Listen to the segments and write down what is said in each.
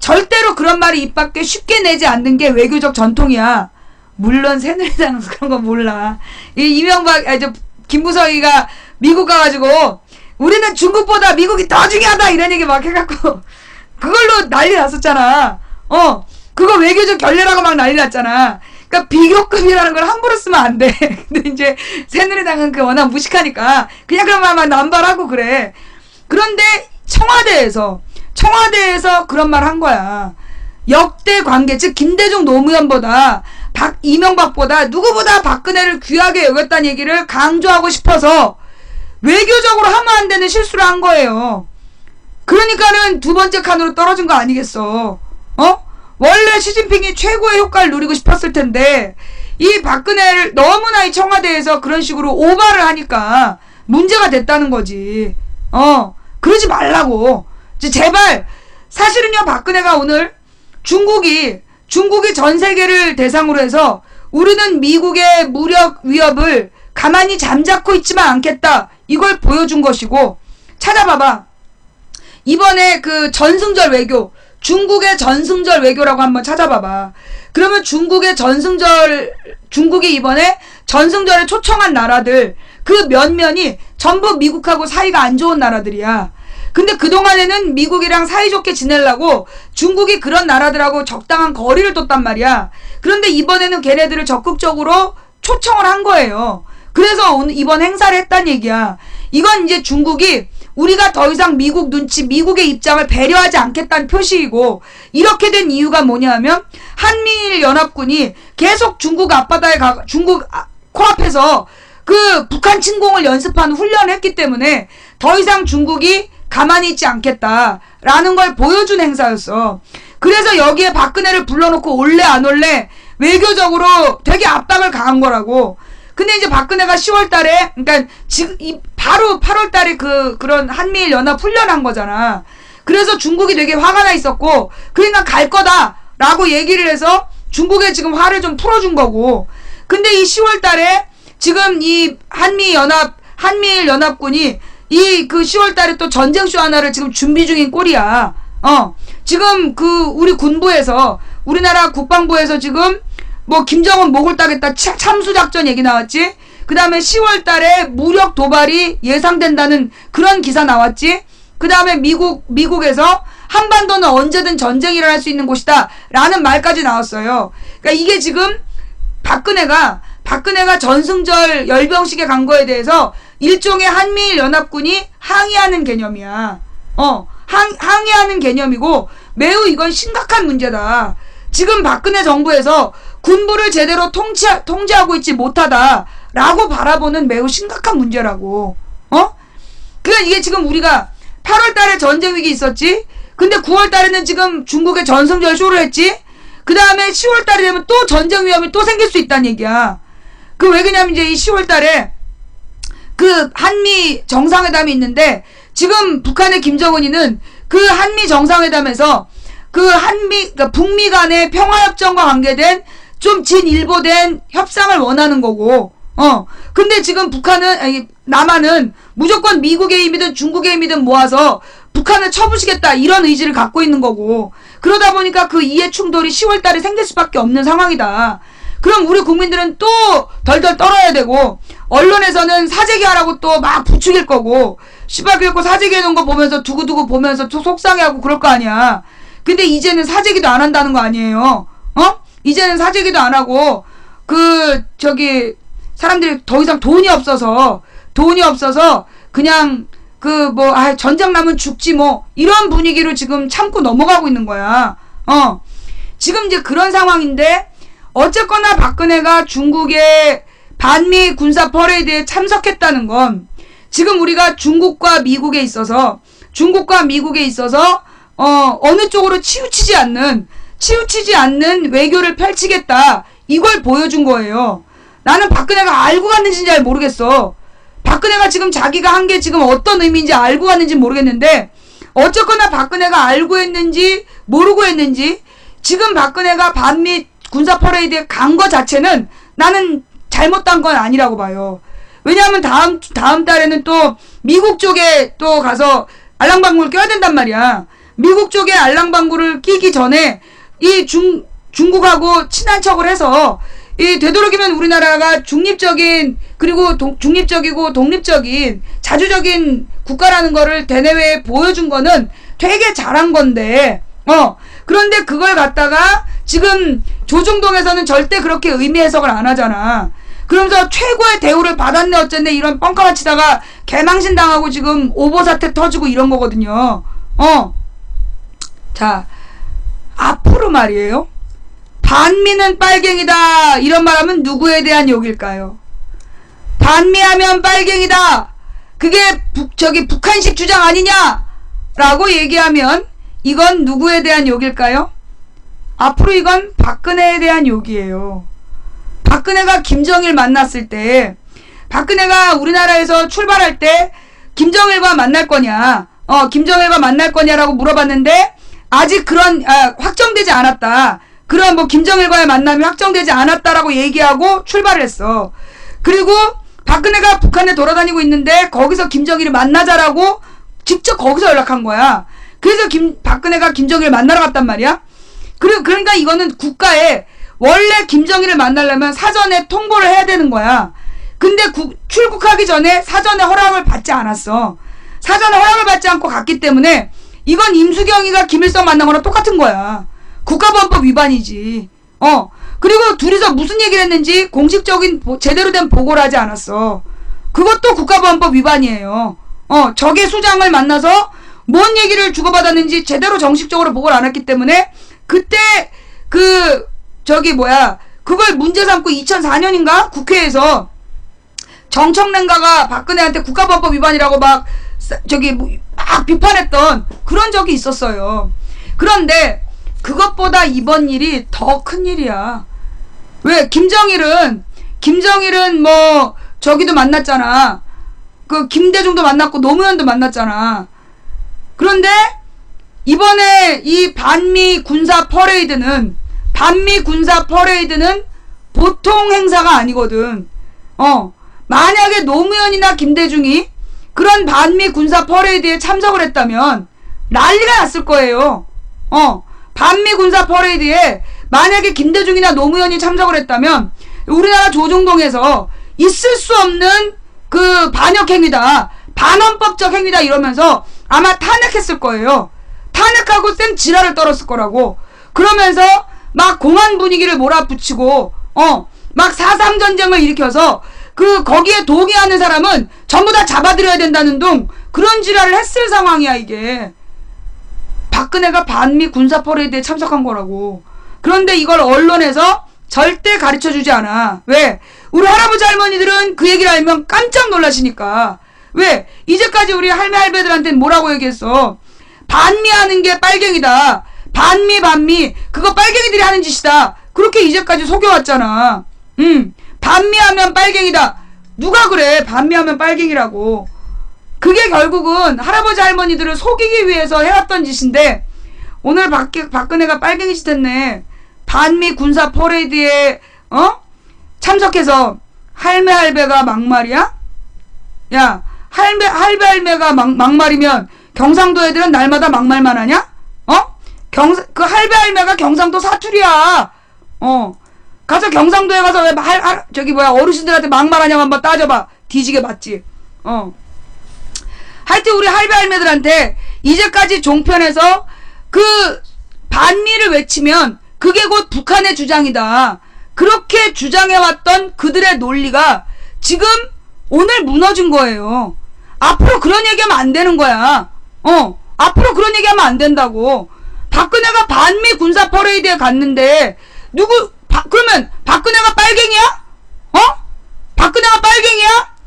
절대로 그런 말이 입 밖에 쉽게 내지 않는 게 외교적 전통이야. 물론 새누리당은 그런 거 몰라. 김무성이가 미국 가가지고 우리는 중국보다 미국이 더 중요하다 이런 얘기 막 해갖고 그걸로 난리 났었잖아. 그거 외교적 결례라고 막 난리 났잖아. 그러니까 비교급이라는 걸 함부로 쓰면 안 돼. 근데 이제 새누리당은 그 워낙 무식하니까 그냥 그런 말만 남발하고 그래. 그런데 청와대에서 그런 말 한 거야. 역대 관계, 즉 김대중 노무현보다 이명박보다 누구보다 박근혜를 귀하게 여겼다는 얘기를 강조하고 싶어서 외교적으로 하면 안 되는 실수를 한 거예요. 그러니까는 두 번째 칸으로 떨어진 거 아니겠어. 원래 시진핑이 최고의 효과를 누리고 싶었을 텐데 이 박근혜를 너무나 이 청와대에서 그런 식으로 오바를 하니까 문제가 됐다는 거지. 그러지 말라고. 제발. 사실은요, 박근혜가 오늘 중국이 전 세계를 대상으로 해서 우리는 미국의 무력 위협을 가만히 잠자코 있지만 않겠다. 이걸 보여준 것이고, 찾아봐봐. 이번에 그 전승절 외교, 중국의 전승절 외교라고 한번 찾아봐봐. 그러면 중국이 이번에 전승절에 초청한 나라들, 그 면면이 전부 미국하고 사이가 안 좋은 나라들이야. 근데 그동안에는 미국이랑 사이좋게 지내려고 중국이 그런 나라들하고 적당한 거리를 뒀단 말이야. 그런데 이번에는 걔네들을 적극적으로 초청을 한 거예요. 그래서 오늘 이번 행사를 했단 얘기야. 이건 이제 중국이 우리가 더 이상 미국 눈치, 미국의 입장을 배려하지 않겠다는 표시이고, 이렇게 된 이유가 뭐냐면 한미일 연합군이 계속 중국 앞바다에 중국 코앞에서 그 북한 침공을 연습하는 훈련을 했기 때문에 더 이상 중국이 가만히 있지 않겠다라는 걸 보여준 행사였어. 그래서 여기에 박근혜를 불러놓고 올래 안 올래 외교적으로 되게 압박을 가한 거라고. 근데 이제 박근혜가 10월 달에, 그러니까 지금 바로 8월 달에 그런 한미일 연합 훈련한 거잖아. 그래서 중국이 되게 화가 나 있었고, 그러니까 갈 거다라고 얘기를 해서 중국에 지금 화를 좀 풀어준 거고. 근데 이 10월 달에 지금 이 한미일 연합군이 그 10월 달에 또 전쟁쇼 하나를 지금 준비 중인 꼴이야. 지금 우리 군부에서, 우리나라 국방부에서 지금 뭐 김정은 목을 따겠다 참수작전 얘기 나왔지. 그 다음에 10월 달에 무력 도발이 예상된다는 그런 기사 나왔지. 그 다음에 미국에서 한반도는 언제든 전쟁이 일어날 수 있는 곳이다 라는 말까지 나왔어요. 그러니까 이게 지금 박근혜가 전승절 열병식에 간 거에 대해서 일종의 한미일 연합군이 항의하는 개념이야. 항의하는 개념이고 매우 이건 심각한 문제다. 지금 박근혜 정부에서 군부를 제대로 통제하고 있지 못하다라고 바라보는 매우 심각한 문제라고. 그러니까 이게 지금 우리가 8월 달에 전쟁 위기 있었지. 근데 9월 달에는 지금 중국의 전승절 쇼를 했지. 그 다음에 10월 달이 되면 또 전쟁 위험이 또 생길 수 있다는 얘기야. 왜 그러냐면 이제 이 10월 달에 그 한미 정상회담이 있는데 지금 북한의 김정은이는 그 한미 정상회담에서 그러니까 북미 간의 평화협정과 관계된 좀 진일보된 협상을 원하는 거고, 근데 지금 남한은 무조건 미국의 힘이든 중국의 힘이든 모아서 북한을 쳐부시겠다 이런 의지를 갖고 있는 거고, 그러다 보니까 그 이해 충돌이 10월 달에 생길 수밖에 없는 상황이다. 그럼 우리 국민들은 또 덜덜 떨어야 되고, 언론에서는 사재기 하라고 또 막 부추길 거고, 그래갖고 사재기 해놓은 거 보면서 두고두고 보면서 속상해하고 그럴 거 아니야. 근데 이제는 사재기도 안 한다는 거 아니에요. 이제는 사재기도 안 하고, 사람들이 더 이상 돈이 없어서 그냥 전쟁 나면 죽지 뭐 이런 분위기로 지금 참고 넘어가고 있는 거야. 지금 이제 그런 상황인데, 어쨌거나 박근혜가 중국의 반미 군사 퍼레이드에 참석했다는 건 지금 우리가 중국과 미국에 있어서 어느 쪽으로 치우치지 않는 외교를 펼치겠다 이걸 보여준 거예요. 나는 박근혜가 알고 갔는지는 잘 모르겠어. 박근혜가 지금 자기가 한 게 지금 어떤 의미인지 알고 갔는지 모르겠는데, 어쨌거나 박근혜가 알고 했는지 모르고 했는지 지금 박근혜가 반미 군사 퍼레이드에 간 거 자체는 나는 잘못한 건 아니라고 봐요. 왜냐하면 다음 달에는 또 미국 쪽에 또 가서 알랑방구를 껴야 된단 말이야. 미국 쪽에 알랑방구를 끼기 전에 이 중국하고 친한 척을 해서 이 되도록이면 우리나라가 중립적인 그리고 중립적이고 독립적인 자주적인 국가라는 거를 대내외에 보여준 거는 되게 잘한 건데 그런데 그걸 갖다가 지금 조중동에서는 절대 그렇게 의미 해석을 안 하잖아. 그러면서 최고의 대우를 받았네 어쨌네 이런 뻥카만 치다가 개망신 당하고 지금 오보사태 터지고 이런 거거든요. 자, 앞으로 말이에요. 반미는 빨갱이다 이런 말하면 누구에 대한 욕일까요? 반미하면 빨갱이다. 그게 북한식 주장 아니냐? 라고 얘기하면 이건 누구에 대한 욕일까요? 앞으로 이건 박근혜에 대한 욕이에요. 박근혜가 김정일 만났을 때 박근혜가 우리나라에서 출발할 때 김정일과 만날 거냐 김정일과 만날 거냐라고 물어봤는데 아직 그런 확정되지 않았다. 그런 뭐 김정일과의 만남이 확정되지 않았다라고 얘기하고 출발을 했어. 그리고 박근혜가 북한에 돌아다니고 있는데 거기서 김정일을 만나자라고 직접 거기서 연락한 거야. 그래서 박근혜가 김정일을 만나러 갔단 말이야. 그러니까 이거는 국가에 원래 김정일을 만나려면 사전에 통보를 해야 되는 거야. 근데 출국하기 전에 사전에 허락을 받지 않았어. 사전에 허락을 받지 않고 갔기 때문에 이건 임수경이가 김일성 만난 거랑 똑같은 거야. 국가보안법 위반이지. 그리고 둘이서 무슨 얘기를 했는지 공식적인 제대로 된 보고를 하지 않았어. 그것도 국가보안법 위반이에요. 적의 수장을 만나서 뭔 얘기를 주고받았는지 제대로 정식적으로 보고를 안 했기 때문에 그때 그걸 문제 삼고 2004년인가 국회에서 정청래인가가 박근혜한테 국가보안법 위반이라고 막 비판했던 그런 적이 있었어요. 그런데 그것보다 이번 일이 더 큰 일이야. 왜? 김정일은 뭐 저기도 만났잖아. 그 김대중도 만났고 노무현도 만났잖아. 그런데 이번에 이 반미 군사 퍼레이드는 보통 행사가 아니거든. 만약에 노무현이나 김대중이 그런 반미 군사 퍼레이드에 참석을 했다면 난리가 났을 거예요. 반미 군사 퍼레이드에 만약에 김대중이나 노무현이 참석을 했다면 우리나라 조중동에서 있을 수 없는 그 반역행위다, 반헌법적 행위다 이러면서 아마 탄핵했을 거예요. 탄핵하고 쌩 지랄을 떨었을 거라고. 그러면서 막 공안 분위기를 몰아붙이고 막 4.3 전쟁을 일으켜서 거기에 동의하는 사람은 전부 다 잡아들여야 된다는 둥 그런 지랄을 했을 상황이야 이게. 박근혜가 반미 군사 퍼레이드에 참석한 거라고. 그런데 이걸 언론에서 절대 가르쳐주지 않아. 왜? 우리 할아버지 할머니들은 그 얘기를 알면 깜짝 놀라시니까. 왜? 이제까지 우리 할매 할배들한테는 뭐라고 얘기했어? 반미하는 게 빨갱이다. 반미 그거 빨갱이들이 하는 짓이다. 그렇게 이제까지 속여왔잖아. 반미하면 빨갱이다. 누가 그래 반미하면 빨갱이라고. 그게 결국은 할아버지 할머니들을 속이기 위해서 해왔던 짓인데 오늘 박근혜가 빨갱이 짓 했네. 반미 군사 퍼레이드에 참석해서 할매 할배가 막말이야? 야, 할배가 막말이면 경상도 애들은 날마다 막말만 하냐? 그 할배 할매가 경상도 사투리야. 가서 경상도에 가서 왜 어르신들한테 막말하냐고 한번 따져봐. 뒤지게 맞지. 하여튼 우리 할배 할매들한테 이제까지 종편에서 그 반미를 외치면 그게 곧 북한의 주장이다. 그렇게 주장해왔던 그들의 논리가 지금 오늘 무너진 거예요. 앞으로 그런 얘기하면 안 되는 거야. 앞으로 그런 얘기하면 안 된다고. 박근혜가 반미 군사 퍼레이드에 갔는데 그러면 박근혜가 빨갱이야? 박근혜가 빨갱이야?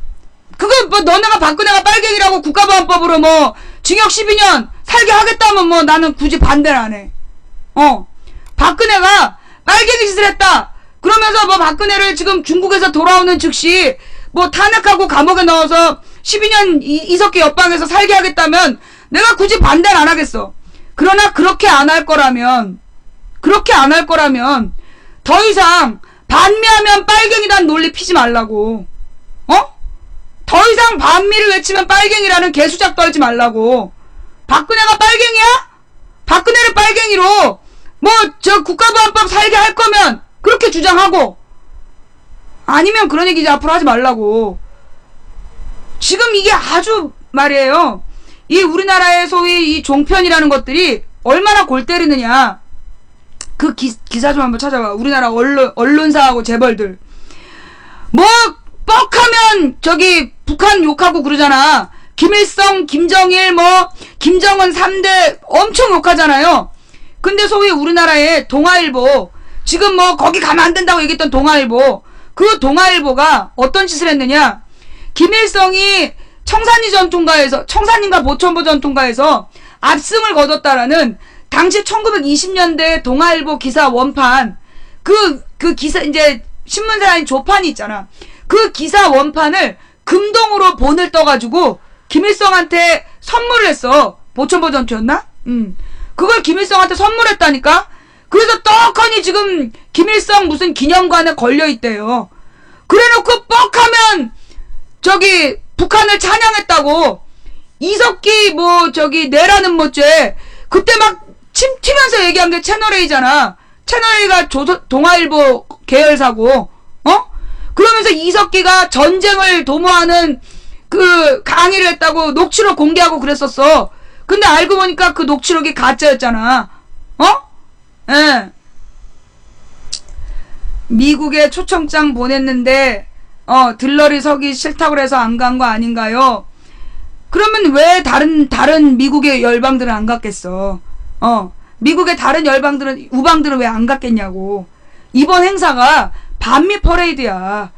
그거 뭐 너네가 박근혜가 빨갱이라고 국가보안법으로 뭐 징역 12년 살게 하겠다면 뭐 나는 굳이 반대를 안 해. 박근혜가 빨갱이 짓을 했다. 그러면서 뭐 박근혜를 지금 중국에서 돌아오는 즉시 뭐 탄핵하고 감옥에 넣어서 12년 이석기 옆방에서 살게 하겠다면 내가 굳이 반대를 안 하겠어. 그러나 그렇게 안 할 거라면 더 이상 반미하면 빨갱이란 논리 피지 말라고. 더 이상 반미를 외치면 빨갱이라는 개수작 떨지 말라고. 박근혜가 빨갱이야? 박근혜를 빨갱이로 뭐 저 국가보안법 살게 할 거면 그렇게 주장하고, 아니면 그런 얘기 이제 앞으로 하지 말라고. 지금 이게 아주 말이에요. 이 우리나라의 소위 이 종편이라는 것들이 얼마나 골 때리느냐. 그 기사 좀 한번 찾아봐. 우리나라 언론사하고 재벌들. 뭐 뻑하면 저기 북한 욕하고 그러잖아. 김일성, 김정일, 뭐 김정은 3대 엄청 욕하잖아요. 근데 소위 우리나라의 동아일보, 지금 뭐 거기 가면 안 된다고 얘기했던 동아일보, 그 동아일보가 어떤 짓을 했느냐. 김일성이 청산리인가 보천보 전통가에서 압승을 거뒀다라는 당시 1920년대 동아일보 기사 원판, 그 기사, 이제 신문사인 조판이 있잖아. 그 기사 원판을 금동으로 본을 떠가지고 김일성한테 선물을 했어. 보천보 전투였나? 그걸 김일성한테 선물했다니까? 그래서 떡하니 지금 김일성 무슨 기념관에 걸려있대요. 그래놓고 뻑하면 저기 북한을 찬양했다고 이석기 뭐 저기 내라는 뭐죄 그때 막 침 튀면서 얘기한 게 채널A잖아. 채널A가 동아일보 계열사고, 그러면서 이석기가 전쟁을 도모하는 그 강의를 했다고 녹취록 공개하고 그랬었어. 근데 알고 보니까 그 녹취록이 가짜였잖아. 예. 미국에 초청장 보냈는데 들러리 서기 싫다고 해서 안 간 거 아닌가요? 그러면 왜 다른 미국의 열방들은 안 갔겠어? 미국의 다른 우방들은 왜 안 갔겠냐고. 이번 행사가 반미 퍼레이드야.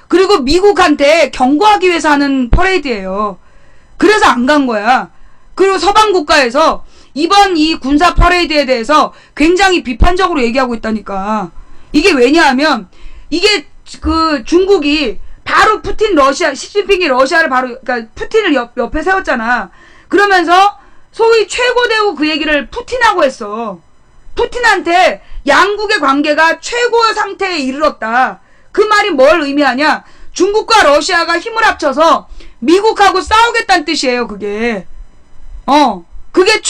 그리고 미국한테 경고하기 위해서 하는 퍼레이드예요. 그래서 안 간 거야. 그리고 서방 국가에서 이번 이 군사 퍼레이드에 대해서 굉장히 비판적으로 얘기하고 있다니까. 이게 왜냐하면 이게 그 중국이 바로 시진핑이 러시아를 바로, 그러니까 푸틴을 옆에 세웠잖아. 그러면서 소위 최고 대우 그 얘기를 푸틴하고 했어. 푸틴한테 양국의 관계가 최고 상태에 이르렀다. 그 말이 뭘 의미하냐? 중국과 러시아가 힘을 합쳐서 미국하고 싸우겠다는 뜻이에요, 그게. 그게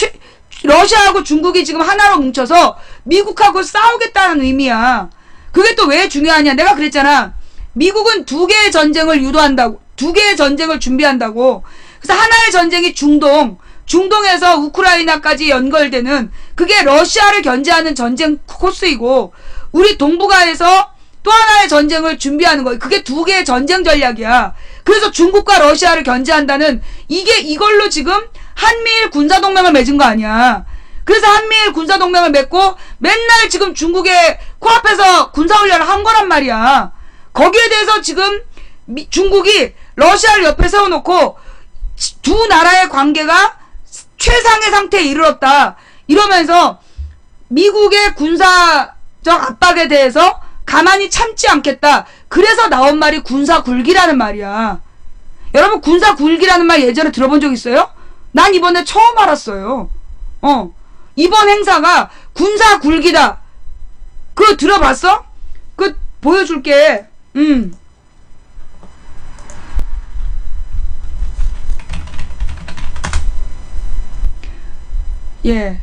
러시아하고 중국이 지금 하나로 뭉쳐서 미국하고 싸우겠다는 의미야. 그게 또 왜 중요하냐? 내가 그랬잖아. 미국은 2개의 전쟁을 유도한다고, 2개의 전쟁을 준비한다고. 그래서 하나의 전쟁이 중동에서 우크라이나까지 연결되는, 그게 러시아를 견제하는 전쟁 코스이고, 우리 동북아에서 또 하나의 전쟁을 준비하는 거예요. 그게 2개의 전쟁 전략이야. 그래서 중국과 러시아를 견제한다는, 이걸로 지금 한미일 군사동맹을 맺은 거 아니야. 그래서 한미일 군사동맹을 맺고 맨날 지금 중국의 코앞에서 군사훈련을 한 거란 말이야. 거기에 대해서 지금 중국이 러시아를 옆에 세워놓고 두 나라의 관계가 최상의 상태에 이르렀다. 이러면서 미국의 군사적 압박에 대해서 가만히 참지 않겠다. 그래서 나온 말이 군사 굴기라는 말이야. 여러분, 군사 굴기라는 말 예전에 들어본 적 있어요? 난 이번에 처음 알았어요. 이번 행사가 군사 굴기다. 그거 들어봤어? 그 보여줄게. 예.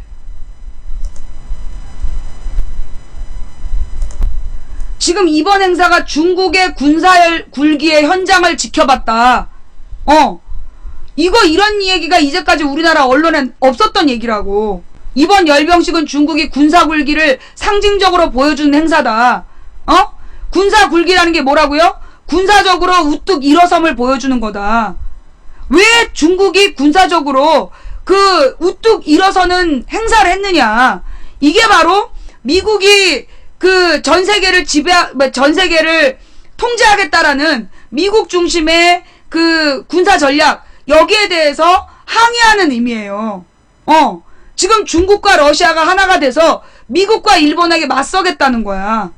지금 이번 행사가 중국의 군사 굴기의 현장을 지켜봤다. 이런 얘기가 이제까지 우리나라 언론엔 없었던 얘기라고. 이번 열병식은 중국이 군사 굴기를 상징적으로 보여주는 행사다. 군사 굴기라는 게 뭐라고요? 군사적으로 우뚝 일어섬을 보여주는 거다. 왜 중국이 군사적으로 그 우뚝 일어서는 행사를 했느냐? 이게 바로 미국이 그 전 세계를 통제하겠다라는 미국 중심의 그 군사 전략, 여기에 대해서 항의하는 의미예요. 지금 중국과 러시아가 하나가 돼서 미국과 일본에게 맞서겠다는 거야.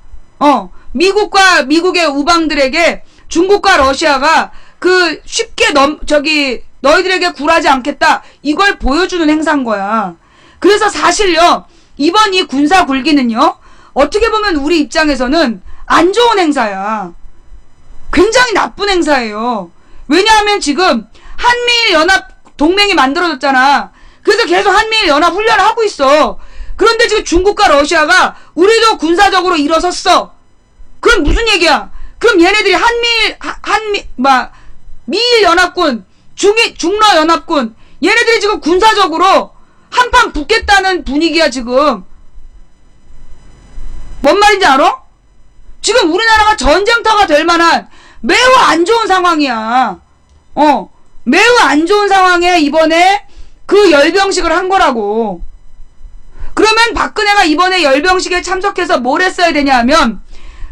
미국의 우방들에게 중국과 러시아가 그 쉽게 너희들에게 굴하지 않겠다. 이걸 보여주는 행사인 거야. 그래서 사실요, 이번 이 군사 굴기는요, 어떻게 보면 우리 입장에서는 안 좋은 행사야. 굉장히 나쁜 행사예요. 왜냐하면 지금 한미일 연합 동맹이 만들어졌잖아. 그래서 계속 한미일 연합 훈련을 하고 있어. 그런데 지금 중국과 러시아가 우리도 군사적으로 일어섰어. 그럼 무슨 얘기야? 그럼 얘네들이 미일 연합군, 중러 연합군, 얘네들이 지금 군사적으로 한판 붙겠다는 분위기야, 지금. 뭔 말인지 알아? 지금 우리나라가 전쟁터가 될 만한 매우 안 좋은 상황이야. 매우 안 좋은 상황에 이번에 그 열병식을 한 거라고. 그러면 박근혜가 이번에 열병식에 참석해서 뭘 했어야 되냐 하면,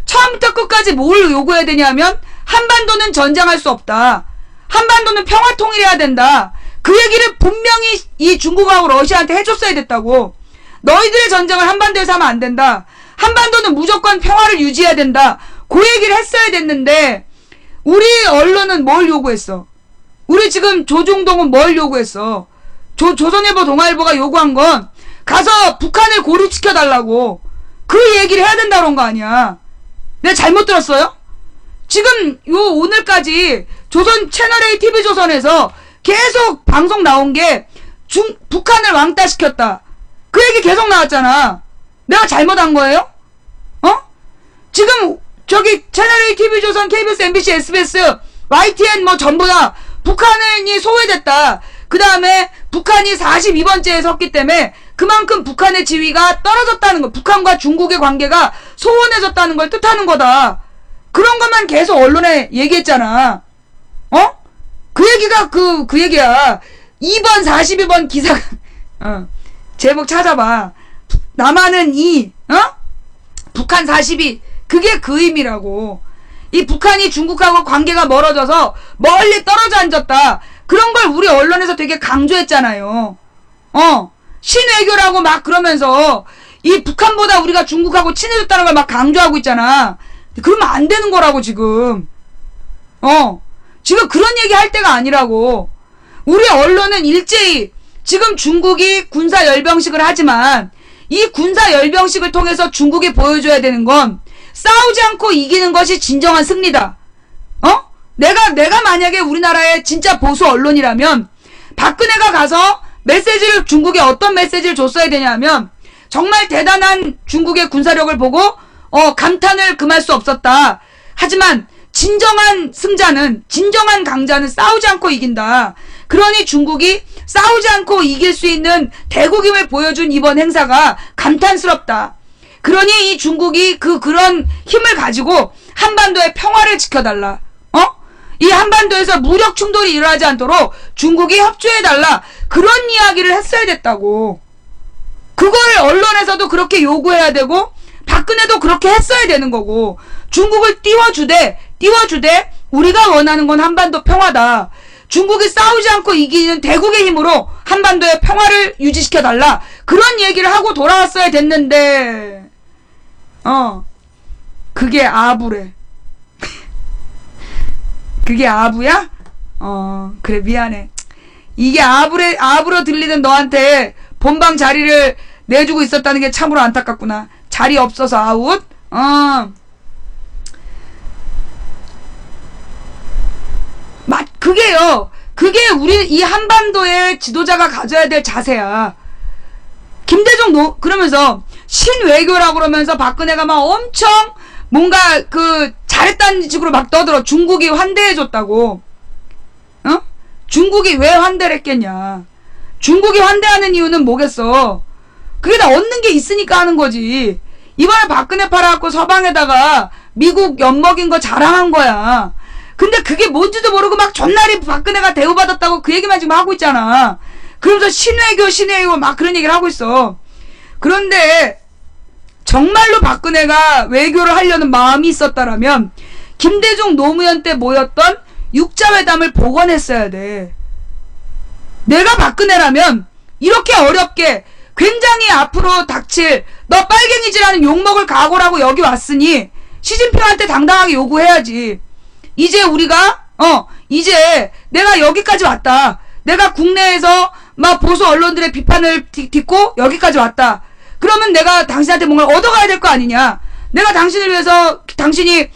처음부터 끝까지 뭘 요구해야 되냐 하면, 한반도는 전쟁할 수 없다. 한반도는 평화 통일해야 된다. 그 얘기를 분명히 이 중국하고 러시아한테 해줬어야 됐다고. 너희들의 전쟁을 한반도에서 하면 안 된다. 한반도는 무조건 평화를 유지해야 된다. 그 얘기를 했어야 됐는데, 우리 언론은 뭘 요구했어? 우리 지금 조중동은 뭘 요구했어? 조선일보, 동아일보가 요구한 건 가서 북한을 고립시켜달라고. 그 얘기를 해야 된다 그런 거 아니야. 내가 잘못 들었어요? 지금 오늘까지 조선 채널A TV조선에서 계속 방송 나온 게 북한을 왕따시켰다. 그 얘기 계속 나왔잖아. 내가 잘못한 거예요? 지금 저기 채널A TV조선, KBS, MBC, SBS, YTN 뭐 전부 다 북한이 소외됐다. 그 다음에 북한이 42번째에 섰기 때문에 그만큼 북한의 지위가 떨어졌다는 거, 북한과 중국의 관계가 소원해졌다는 걸 뜻하는 거다. 그런 것만 계속 언론에 얘기했잖아. 그 얘기가 그 얘기야. 2번 42번 기사가 제목 찾아봐. 남한은 북한 42, 그게 그 의미라고. 이 북한이 중국하고 관계가 멀어져서 멀리 떨어져 앉았다. 그런 걸 우리 언론에서 되게 강조했잖아요. 신외교라고 막 그러면서 이 북한보다 우리가 중국하고 친해졌다는 걸 막 강조하고 있잖아. 그러면 안 되는 거라고 지금. 지금 그런 얘기 할 때가 아니라고. 우리 언론은 일제히 지금 중국이 군사 열병식을 하지만 이 군사 열병식을 통해서 중국이 보여줘야 되는 건 싸우지 않고 이기는 것이 진정한 승리다. 내가 만약에 우리나라의 진짜 보수 언론이라면 박근혜가 가서 메시지를 중국에 어떤 메시지를 줬어야 되냐면 정말 대단한 중국의 군사력을 보고 감탄을 금할 수 없었다. 하지만 진정한 승자는, 진정한 강자는 싸우지 않고 이긴다. 그러니 중국이 싸우지 않고 이길 수 있는 대국임을 보여준 이번 행사가 감탄스럽다. 그러니 이 중국이 그런 힘을 가지고 한반도의 평화를 지켜달라. 이 한반도에서 무력 충돌이 일어나지 않도록 중국이 협조해달라. 그런 이야기를 했어야 됐다고. 그걸 언론에서도 그렇게 요구해야 되고 박근혜도 그렇게 했어야 되는 거고, 중국을 띄워주되 우리가 원하는 건 한반도 평화다. 중국이 싸우지 않고 이기는 대국의 힘으로 한반도의 평화를 유지시켜달라. 그런 얘기를 하고 돌아왔어야 됐는데 그게 아부래. 그게 아부야? 그래, 미안해. 이게 아부로 들리는 너한테 본방 자리를 내주고 있었다는 게 참으로 안타깝구나. 자리 없어서 아웃? 그게요. 그게 우리 이 한반도의 지도자가 가져야 될 자세야. 김대중 그러면서 신외교라고 그러면서 박근혜가 막 엄청 뭔가 잘했다는 식으로 막 떠들어. 중국이 환대해줬다고. 중국이 왜 환대를 했겠냐. 중국이 환대하는 이유는 뭐겠어. 그게 다 얻는 게 있으니까 하는 거지. 이번에 박근혜 팔아갖고 서방에다가 미국 엿먹인 거 자랑한 거야. 근데 그게 뭔지도 모르고 막 전날이 박근혜가 대우받았다고 그 얘기만 지금 하고 있잖아. 그러면서 신외교 막 그런 얘기를 하고 있어. 그런데 정말로 박근혜가 외교를 하려는 마음이 있었다라면 김대중 노무현 때 모였던 육자회담을 복원했어야 돼. 내가 박근혜라면 이렇게 어렵게 굉장히 앞으로 닥칠 너 빨갱이지라는 욕먹을 각오라고 여기 왔으니 시진핑한테 당당하게 요구해야지. 이제 우리가 이제 내가 여기까지 왔다. 내가 국내에서 막 보수 언론들의 비판을 딛고 여기까지 왔다. 그러면 내가 당신한테 뭔가 얻어가야 될 거 아니냐. 내가 당신을 위해서 당신이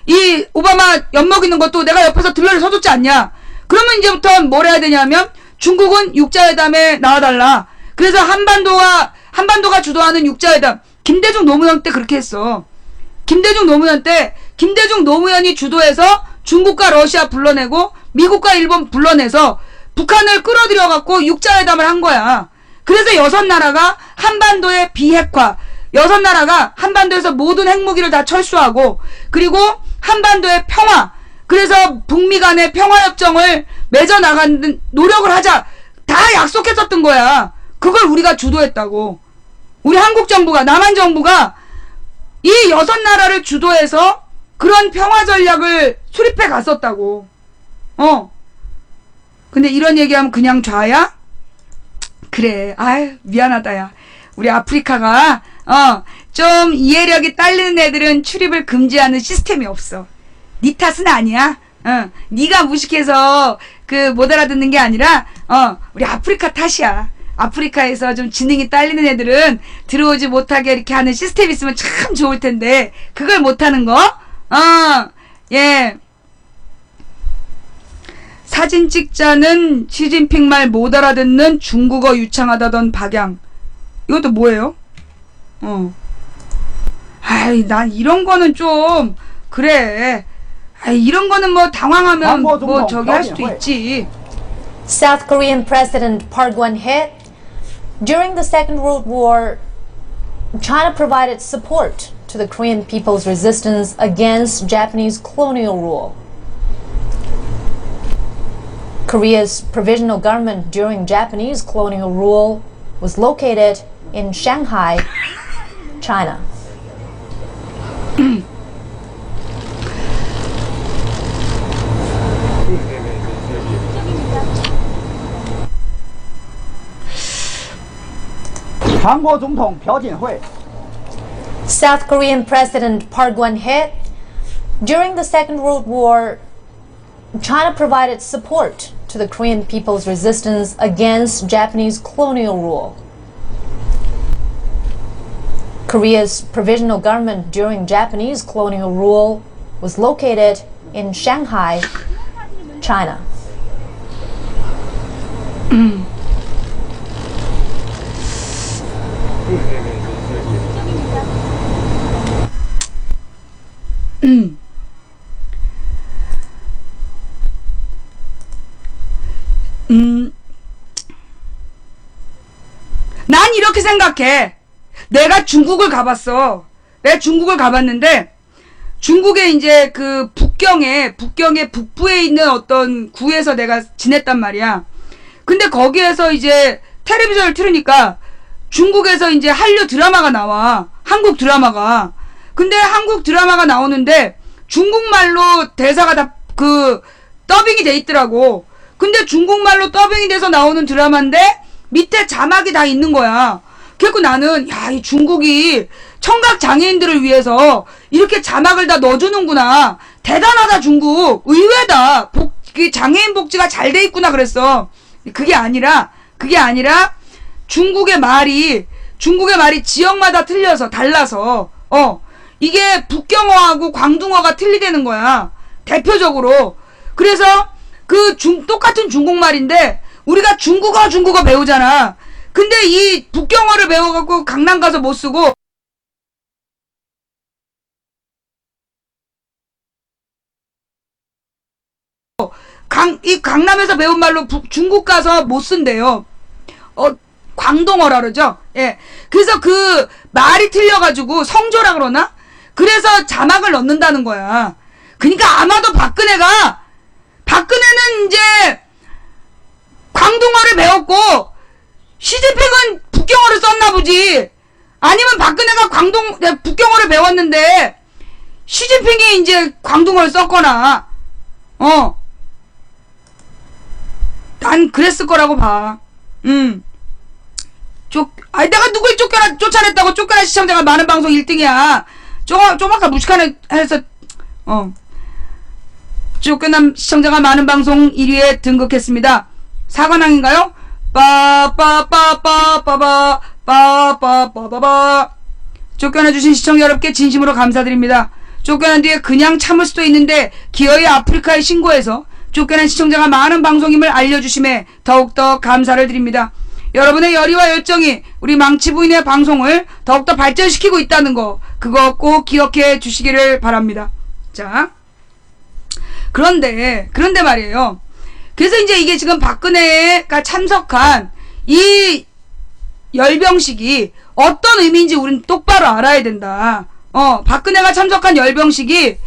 이 오바마 엿먹이는 것도 내가 옆에서 들러리 서줬지 않냐. 그러면 이제부터 뭘 해야 되냐면 중국은 육자회담에 나와달라. 그래서 한반도가 주도하는 육자회담, 김대중 노무현 때 그렇게 했어. 김대중 노무현이 주도해서 중국과 러시아 불러내고 미국과 일본 불러내서 북한을 끌어들여갖고 육자회담을 한 거야. 그래서 6나라가 한반도의 비핵화, 6나라가 한반도에서 모든 핵무기를 다 철수하고, 그리고 한반도의 평화, 그래서 북미 간의 평화협정을 맺어나가는 노력을 하자. 다 약속했었던 거야. 그걸 우리가 주도했다고. 우리 한국 정부가, 남한 정부가 이 6나라를 주도해서 그런 평화 전략을 수립해 갔었다고. 근데 이런 얘기하면 그냥 좌야? 그래. 아유, 미안하다, 야. 우리 아프리카가, 좀 이해력이 딸리는 애들은 출입을 금지하는 시스템이 없어. 네 탓은 아니야. 네가 무식해서 못 알아듣는 게 아니라, 우리 아프리카 탓이야. 아프리카에서 좀 지능이 딸리는 애들은 들어오지 못하게 이렇게 하는 시스템이 있으면 참 좋을 텐데, 그걸 못하는 거? 예. 사진 찍자는 시진핑 말 못 알아듣는 중국어 유창하다던 박양. 이것도 뭐예요? 아이, 난 이런 거는 좀, 그래. 아이, 이런 거는 뭐 당황하면 뭐 저기 할 수도 있지. South Korean President Park Geun-hye, during the Second World War, China provided support to the Korean people's resistance against Japanese colonial rule. Korea's provisional government during Japanese colonial rule was located in Shanghai, China. South Korean President Park Geun-hye, during the Second World War, China provided support to the Korean people's resistance against Japanese colonial rule. Korea's provisional government during Japanese colonial rule was located in Shanghai, China. 난 이렇게 생각해. 내가 중국을 가봤어. 내가 중국을 가봤는데, 중국의 이제 북경의 북부에 있는 어떤 구에서 내가 지냈단 말이야. 근데 거기에서 이제 텔레비전을 틀으니까 중국에서 이제 한류 드라마가 나와. 한국 드라마가. 근데 한국 드라마가 나오는데 중국말로 대사가 다 더빙이 돼 있더라고. 근데 중국말로 더빙이 돼서 나오는 드라마인데 밑에 자막이 다 있는 거야. 그래서 나는, 야, 이 중국이 청각 장애인들을 위해서 이렇게 자막을 다 넣어주는구나. 대단하다, 중국. 의외다. 장애인 복지가 잘 돼 있구나, 그랬어. 그게 아니라, 중국의 말이 지역마다 달라서, 이게 북경어하고 광둥어가 틀리다는 거야. 대표적으로. 그래서 똑같은 중국말인데, 우리가 중국어 배우잖아. 근데 이 북경어를 배워갖고 강남 가서 못 쓰고, 강남에서 배운 말로 중국 가서 못 쓴대요. 광동어라 그러죠? 예. 그래서 말이 틀려가지고 성조라 그러나? 그래서 자막을 넣는다는 거야. 그러니까 아마도 박근혜는 이제 광동어를 배웠고, 시진핑은 북경어를 썼나 보지. 아니면 박근혜가 북경어를 배웠는데, 시진핑이 이제 광동어를 썼거나, 난 그랬을 거라고 봐. 내가 누굴 쫓아냈다고 쫓겨난 시청자가 많은 방송 1등이야. 좀 아까 무식한 해서, 쫓겨난 시청자가 많은 방송 1위에 등극했습니다. 사관왕인가요? 빠빠빠빠빠빠빠빠빠빠. 쫓겨나주신 시청자 여러분께 진심으로 감사드립니다. 쫓겨난 뒤에 그냥 참을 수도 있는데 기어이 아프리카에 신고해서 쫓겨난 시청자가 많은 방송임을 알려주심에 더욱더 감사를 드립니다. 여러분의 열의와 열정이 우리 망치부인의 방송을 더욱더 발전시키고 있다는 거, 그거 꼭 기억해 주시기를 바랍니다. 자, 그런데 말이에요. 그래서 이제 이게 지금 박근혜가 참석한 이 열병식이 어떤 의미인지 우리는 똑바로 알아야 된다. 박근혜가 참석한 열병식이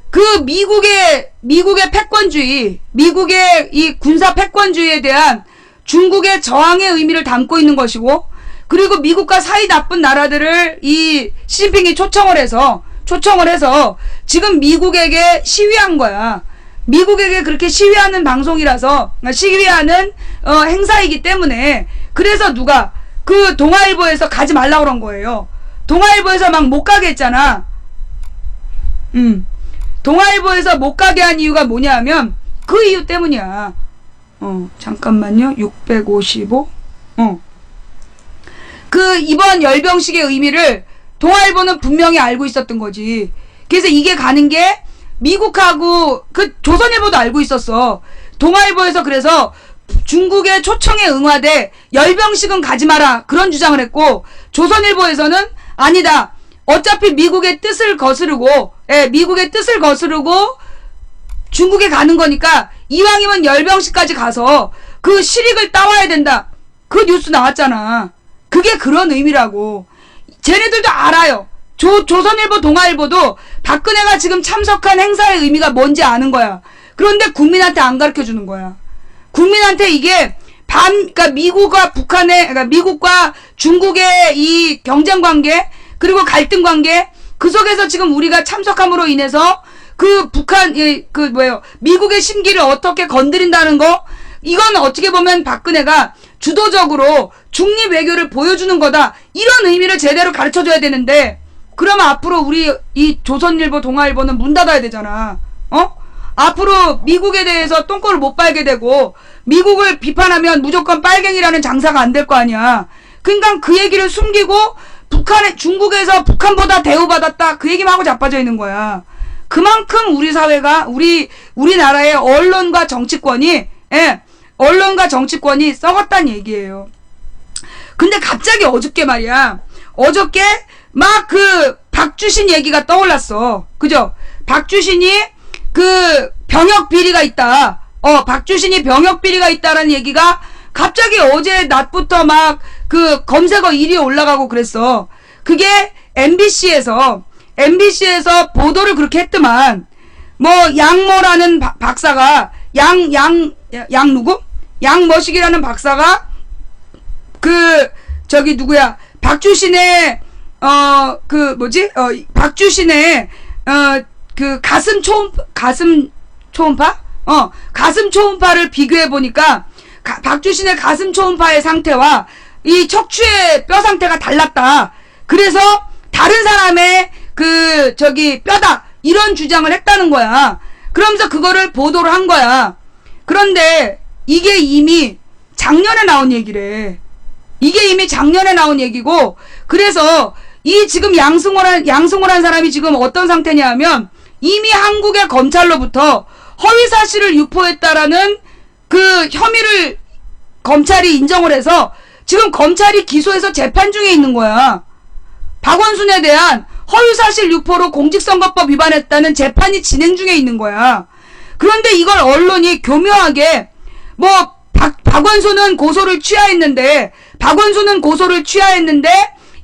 그 미국의 패권주의, 미국의 이 군사 패권주의에 대한 중국의 저항의 의미를 담고 있는 것이고, 그리고 미국과 사이 나쁜 나라들을 이 시진핑이 초청을 해서 지금 미국에게 시위한 거야. 미국에게 그렇게 시위하는 방송이라서, 시위하는 행사이기 때문에, 그래서 누가 그 동아일보에서 가지 말라 그런 거예요. 동아일보에서 막 못 가게 했잖아. 동아일보에서 못 가게 한 이유가 뭐냐 하면 그 이유 때문이야. 잠깐만요. 655. 그 이번 열병식의 의미를 동아일보는 분명히 알고 있었던 거지. 그래서 이게 가는 게 미국하고 그 조선일보도 알고 있었어. 동아일보에서 그래서 중국의 초청에 응하되 열병식은 가지 마라 그런 주장을 했고, 조선일보에서는 아니다. 어차피 미국의 뜻을 거스르고 중국에 가는 거니까 이왕이면 열병식까지 가서 그 실익을 따와야 된다. 그 뉴스 나왔잖아. 그게 그런 의미라고. 쟤네들도 알아요. 조선일보, 동아일보도 박근혜가 지금 참석한 행사의 의미가 뭔지 아는 거야. 그런데 국민한테 안 가르쳐 주는 거야. 국민한테 이게 그러니까 미국과 중국의 이 경쟁 관계, 그리고 갈등 관계, 그 속에서 지금 우리가 참석함으로 인해서 그 미국의 심기를 어떻게 건드린다는 거, 이건 어떻게 보면 박근혜가 주도적으로 중립 외교를 보여주는 거다. 이런 의미를 제대로 가르쳐 줘야 되는데, 그러면 앞으로 우리 이 조선일보, 동아일보는 문 닫아야 되잖아. 앞으로 미국에 대해서 똥꼬를 못 빨게 되고, 미국을 비판하면 무조건 빨갱이라는 장사가 안 될 거 아니야. 그러니까 그 얘기를 숨기고 중국에서 북한보다 대우받았다 그 얘기만 하고 자빠져 있는 거야. 그만큼 우리 사회가 우리나라의 언론과 정치권이 썩었단 얘기예요. 근데 갑자기 어저께 말이야. 어저께 막 그 박주신 얘기가 떠올랐어. 그죠? 박주신이 그 병역 비리가 있다. 박주신이 병역 비리가 있다라는 얘기가 갑자기 어제 낮부터 막 그 검색어 1위에 올라가고 그랬어. 그게 MBC에서 보도를 그렇게 했더만, 뭐 양모라는 박사가 누구? 양머식이라는 박사가 누구야? 박주신의 박주신의 그 가슴 초음파를 비교해 보니까 박주신의 가슴 초음파의 상태와 이 척추의 뼈 상태가 달랐다. 그래서 다른 사람의 뼈다 이런 주장을 했다는 거야. 그러면서 그거를 보도를 한 거야. 그런데 이게 이미 작년에 나온 얘기래. 이게 이미 작년에 나온 얘기고, 그래서 이 지금 양승호란 사람이 지금 어떤 상태냐 하면, 이미 한국의 검찰로부터 허위사실을 유포했다라는 그 혐의를 검찰이 인정을 해서 지금 검찰이 기소해서 재판 중에 있는 거야. 박원순에 대한 허위사실 유포로 공직선거법 위반했다는 재판이 진행 중에 있는 거야. 그런데 이걸 언론이 교묘하게 박원순은 고소를 취하했는데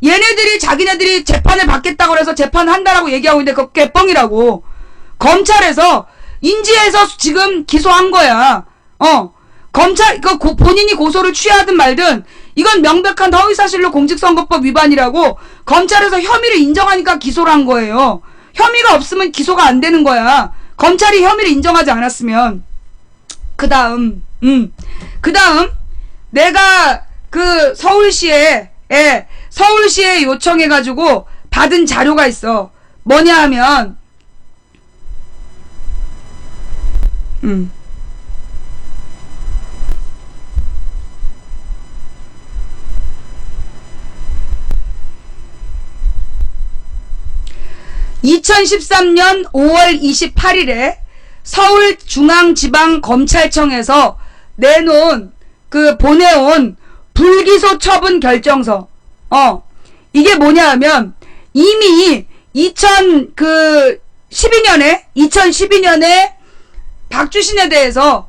얘네들이 자기네들이 재판을 받겠다고 해서 재판을 한다라고 얘기하고 있는데 그거 개뻥이라고. 검찰에서 인지해서 지금 기소한 거야. 본인이 고소를 취하든 말든 이건 명백한 허위사실로 공직선거법 위반이라고 검찰에서 혐의를 인정하니까 기소를 한 거예요. 혐의가 없으면 기소가 안 되는 거야. 검찰이 혐의를 인정하지 않았으면. 그 다음 내가 그 서울시에 요청해가지고 받은 자료가 있어. 뭐냐 하면 2013년 5월 28일에 서울중앙지방검찰청에서 내놓은 보내온 불기소 처분 결정서. 이게 뭐냐 하면 이미 2012년에 박주신에 대해서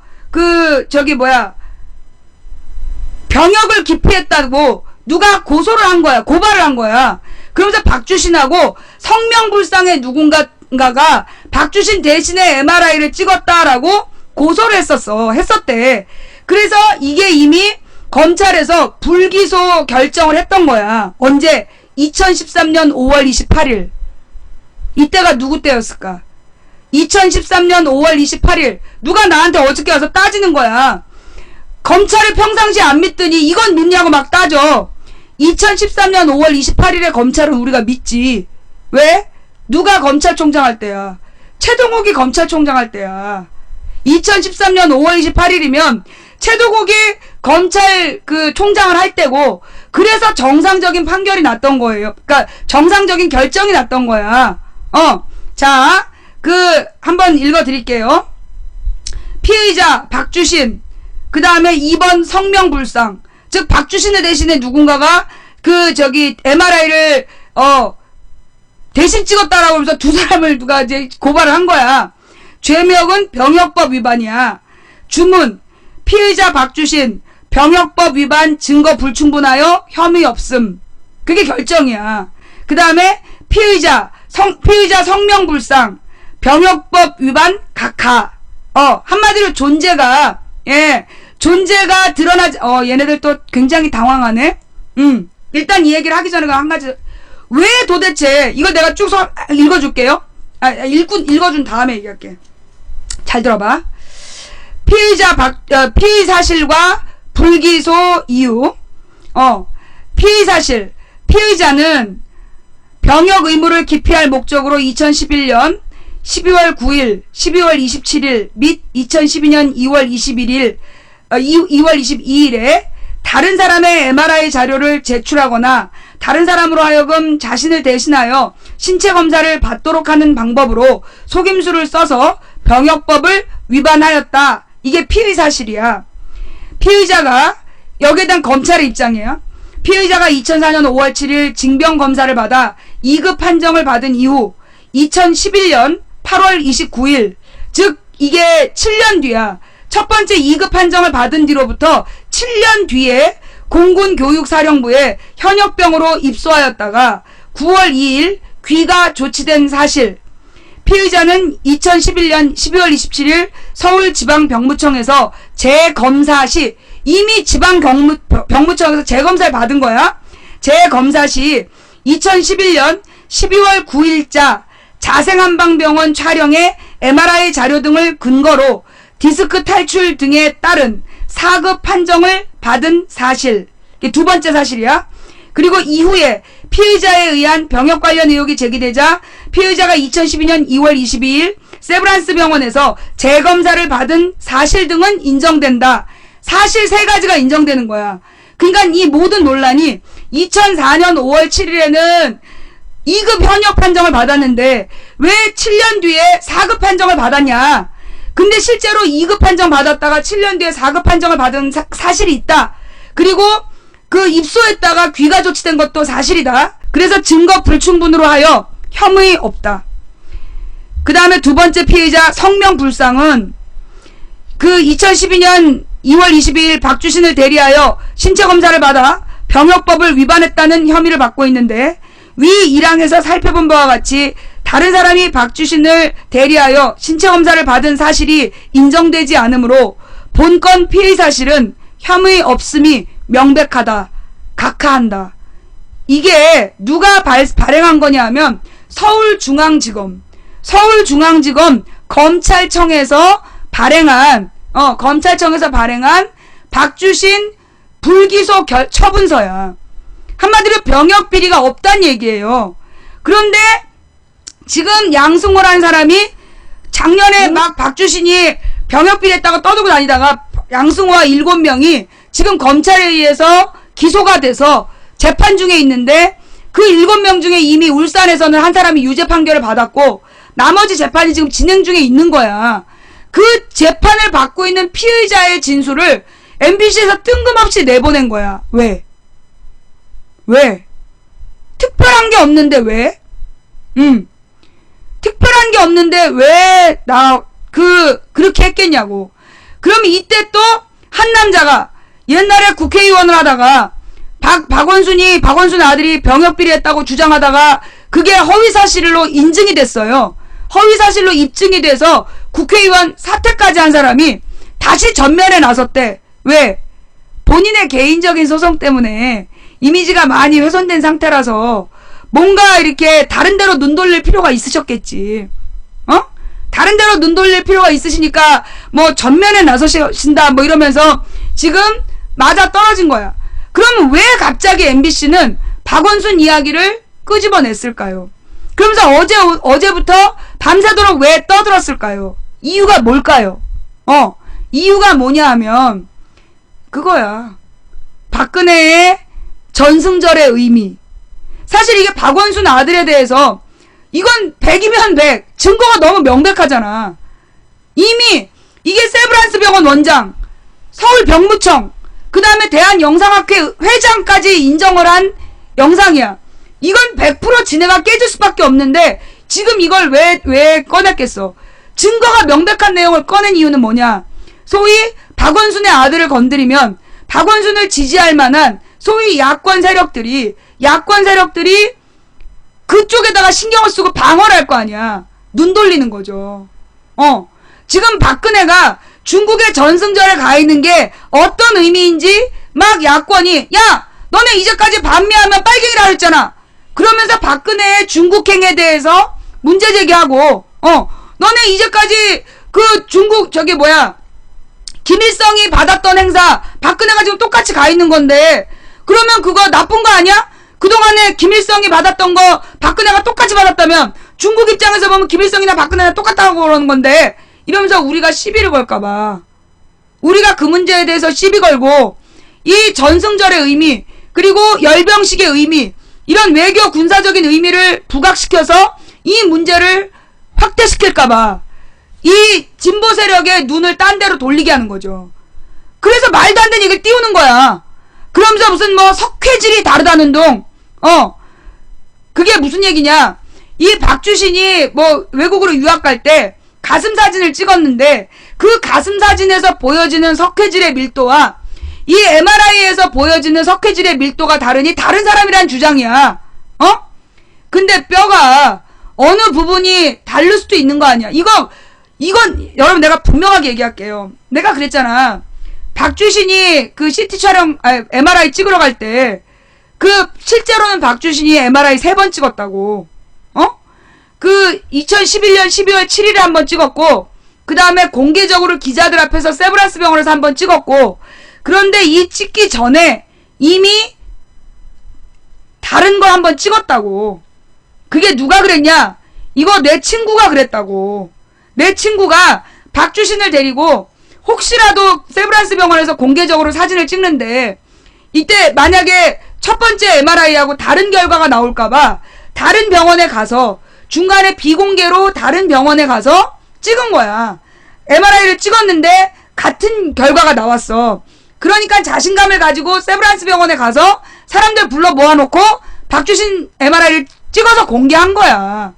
병역을 기피했다고 누가 고소를 한 거야. 고발을 한 거야. 그러면서 박주신하고 성명불상의 누군가가 박주신 대신에 MRI를 찍었다라고 고소를 했었대. 그래서 이게 이미 검찰에서 불기소 결정을 했던 거야. 언제? 2013년 5월 28일. 이때가 누구 때였을까? 2013년 5월 28일. 누가 나한테 어저께 와서 따지는 거야. 검찰을 평상시에 안 믿더니 이건 믿냐고 막 따져. 2013년 5월 28일에 검찰은 우리가 믿지. 왜? 누가 검찰총장 할 때야. 최동욱이 검찰총장 할 때야. 2013년 5월 28일이면 최동욱이 검찰 총장을 할 때고, 그래서 정상적인 판결이 났던 거예요. 그러니까 정상적인 결정이 났던 거야. 자, 한번 읽어드릴게요. 피의자 박주신, 그 다음에 2번 성명불상. 즉 박주신의 대신에 누군가가 MRI를 대신 찍었다라고 하면서 두 사람을 누가 이제 고발을 한 거야. 죄명은 병역법 위반이야. 주문, 피의자 박주신 병역법 위반 증거 불충분하여 혐의 없음. 그게 결정이야. 그 다음에 피의자 성명불상 병역법 위반 각하. 한마디로 존재가 드러나지. 얘네들 또 굉장히 당황하네. 일단 이 얘기를 하기 전에 한 가지. 왜 도대체 이걸 내가 쭉 읽어줄게요. 읽어준 다음에 얘기할게. 잘 들어봐. 피의 사실과 불기소 이유. 피의 사실. 피의자는 병역 의무를 기피할 목적으로 2011년 12월 9일, 12월 27일 및 2012년 2월 22일에 다른 사람의 MRI 자료를 제출하거나 다른 사람으로 하여금 자신을 대신하여 신체 검사를 받도록 하는 방법으로 속임수를 써서 병역법을 위반하였다. 이게 피의 사실이야. 피의자가 여기에 대한 검찰의 입장이에요. 피의자가 2004년 5월 7일 징병검사를 받아 2급 판정을 받은 이후 2011년 8월 29일, 즉 이게 7년 뒤야. 첫 번째 2급 판정을 받은 뒤로부터 7년 뒤에 공군교육사령부에 현역병으로 입소하였다가 9월 2일 귀가 조치된 사실. 피의자는 2011년 12월 27일 서울지방병무청에서 재검사 시, 이미 지방병무청에서 재검사를 받은 거야. 재검사 시 2011년 12월 9일자 자생한방병원 촬영의 MRI 자료 등을 근거로 디스크 탈출 등에 따른 4급 판정을 받은 사실. 이게 두 번째 사실이야. 그리고 이후에 피의자에 의한 병역 관련 의혹이 제기되자 피의자가 2012년 2월 22일 세브란스 병원에서 재검사를 받은 사실 등은 인정된다. 사실 3가지가 인정되는 거야. 그러니까 이 모든 논란이 2004년 5월 7일에는 2급 현역 판정을 받았는데 왜 7년 뒤에 4급 판정을 받았냐. 근데 실제로 2급 판정 받았다가 7년 뒤에 4급 판정을 받은 사실이 있다. 그리고 입소했다가 귀가 조치된 것도 사실이다. 그래서 증거 불충분으로 하여 혐의 없다. 그 다음에 두 번째 피의자 성명불상은 2012년 2월 22일 박주신을 대리하여 신체검사를 받아 병역법을 위반했다는 혐의를 받고 있는데, 위 1항에서 살펴본 바와 같이 다른 사람이 박주신을 대리하여 신체검사를 받은 사실이 인정되지 않으므로 본건 피의 사실은 혐의 없음이 명백하다. 각하한다. 이게 누가 발행한 거냐 하면 서울중앙지검 검찰청에서 발행한 박주신 불기소 처분서야. 한마디로 병역 비리가 없단 얘기예요. 그런데 지금 양승호라는 사람이 작년에 막 박주신이 병역 비리 했다고 떠들고 다니다가 양승호와 7명이 지금 검찰에 의해서 기소가 돼서 재판 중에 있는데, 그 7명 중에 이미 울산에서는 한 사람이 유죄 판결을 받았고 나머지 재판이 지금 진행 중에 있는 거야. 그 재판을 받고 있는 피의자의 진술을 MBC에서 뜬금없이 내보낸 거야. 왜? 특별한 게 없는데 왜? 특별한 게 없는데 왜 그렇게 했겠냐고. 그럼 이때 또 한 남자가 옛날에 국회의원을 하다가 박원순 아들이 병역 비리했다고 주장하다가 그게 허위사실로 인증이 됐어요. 허위사실로 입증이 돼서 국회의원 사퇴까지 한 사람이 다시 전면에 나섰대. 왜? 본인의 개인적인 소송 때문에 이미지가 많이 훼손된 상태라서 뭔가 이렇게 다른 데로 눈 돌릴 필요가 있으셨겠지. 다른 데로 눈 돌릴 필요가 있으시니까 뭐 전면에 나서신다 뭐 이러면서 지금 맞아 떨어진 거야. 그러면 왜 갑자기 MBC는 박원순 이야기를 끄집어냈을까요? 그러면서 어제부터 밤새도록 왜 떠들었을까요? 이유가 뭘까요? 이유가 뭐냐 하면 그거야. 박근혜의 전승절의 의미. 사실 이게 박원순 아들에 대해서 이건 100이면 100. 증거가 너무 명백하잖아. 이미 이게 세브란스 병원 원장, 서울병무청, 그 다음에 대한영상학회 회장까지 인정을 한 영상이야. 이건 100% 진해가 깨질 수밖에 없는데 지금 이걸 왜 꺼냈겠어? 증거가 명백한 내용을 꺼낸 이유는 뭐냐? 소위 박원순의 아들을 건드리면 박원순을 지지할 만한 소위 야권 세력들이 그쪽에다가 신경을 쓰고 방어를 할 거 아니야. 눈 돌리는 거죠. 지금 박근혜가 중국의 전승절에 가 있는 게 어떤 의미인지 막 야권이 야 너네 이제까지 반미하면 빨갱이라 그랬잖아. 그러면서 박근혜의 중국행에 대해서 문제 제기하고 너네 이제까지 그 중국 김일성이 받았던 행사 박근혜가 지금 똑같이 가 있는 건데 그러면 그거 나쁜 거 아니야? 그동안에 김일성이 받았던 거 박근혜가 똑같이 받았다면 중국 입장에서 보면 김일성이나 박근혜나 똑같다고 그러는 건데 이러면서 우리가 시비를 걸까봐 우리가 그 문제에 대해서 시비 걸고 이 전승절의 의미 그리고 열병식의 의미 이런 외교 군사적인 의미를 부각시켜서 이 문제를 확대시킬까봐 이 진보 세력의 눈을 딴 데로 돌리게 하는 거죠. 그래서 말도 안 되는 얘기를 띄우는 거야. 그러면서 무슨 뭐 석회질이 다르다는 둥 그게 무슨 얘기냐. 이 박주신이 뭐 외국으로 유학 갈 때 가슴 사진을 찍었는데 그 가슴 사진에서 보여지는 석회질의 밀도와 이 MRI에서 보여지는 석회질의 밀도가 다르니 다른 사람이란 주장이야. 근데 뼈가 어느 부분이 다를 수도 있는 거 아니야. 이건 여러분 내가 분명하게 얘기할게요. 내가 그랬잖아. 박주신이 그 CT 촬영 MRI 찍으러 갈 때 실제로는 박주신이 MRI 3번 찍었다고. 그 2011년 12월 7일에 한 번 찍었고 그 다음에 공개적으로 기자들 앞에서 세브란스 병원에서 한 번 찍었고 그런데 이 찍기 전에 이미 다른 걸 한 번 찍었다고. 그게 누가 그랬냐? 이거 내 친구가 그랬다고. 내 친구가 박주신을 데리고 혹시라도 세브란스 병원에서 공개적으로 사진을 찍는데 이때 만약에 첫 번째 MRI하고 다른 결과가 나올까봐 다른 병원에 가서 중간에 비공개로 다른 병원에 가서 찍은 거야. MRI를 찍었는데 같은 결과가 나왔어. 그러니까 자신감을 가지고 세브란스 병원에 가서 사람들 불러 모아놓고 박주신 MRI를 찍어서 공개한 거야.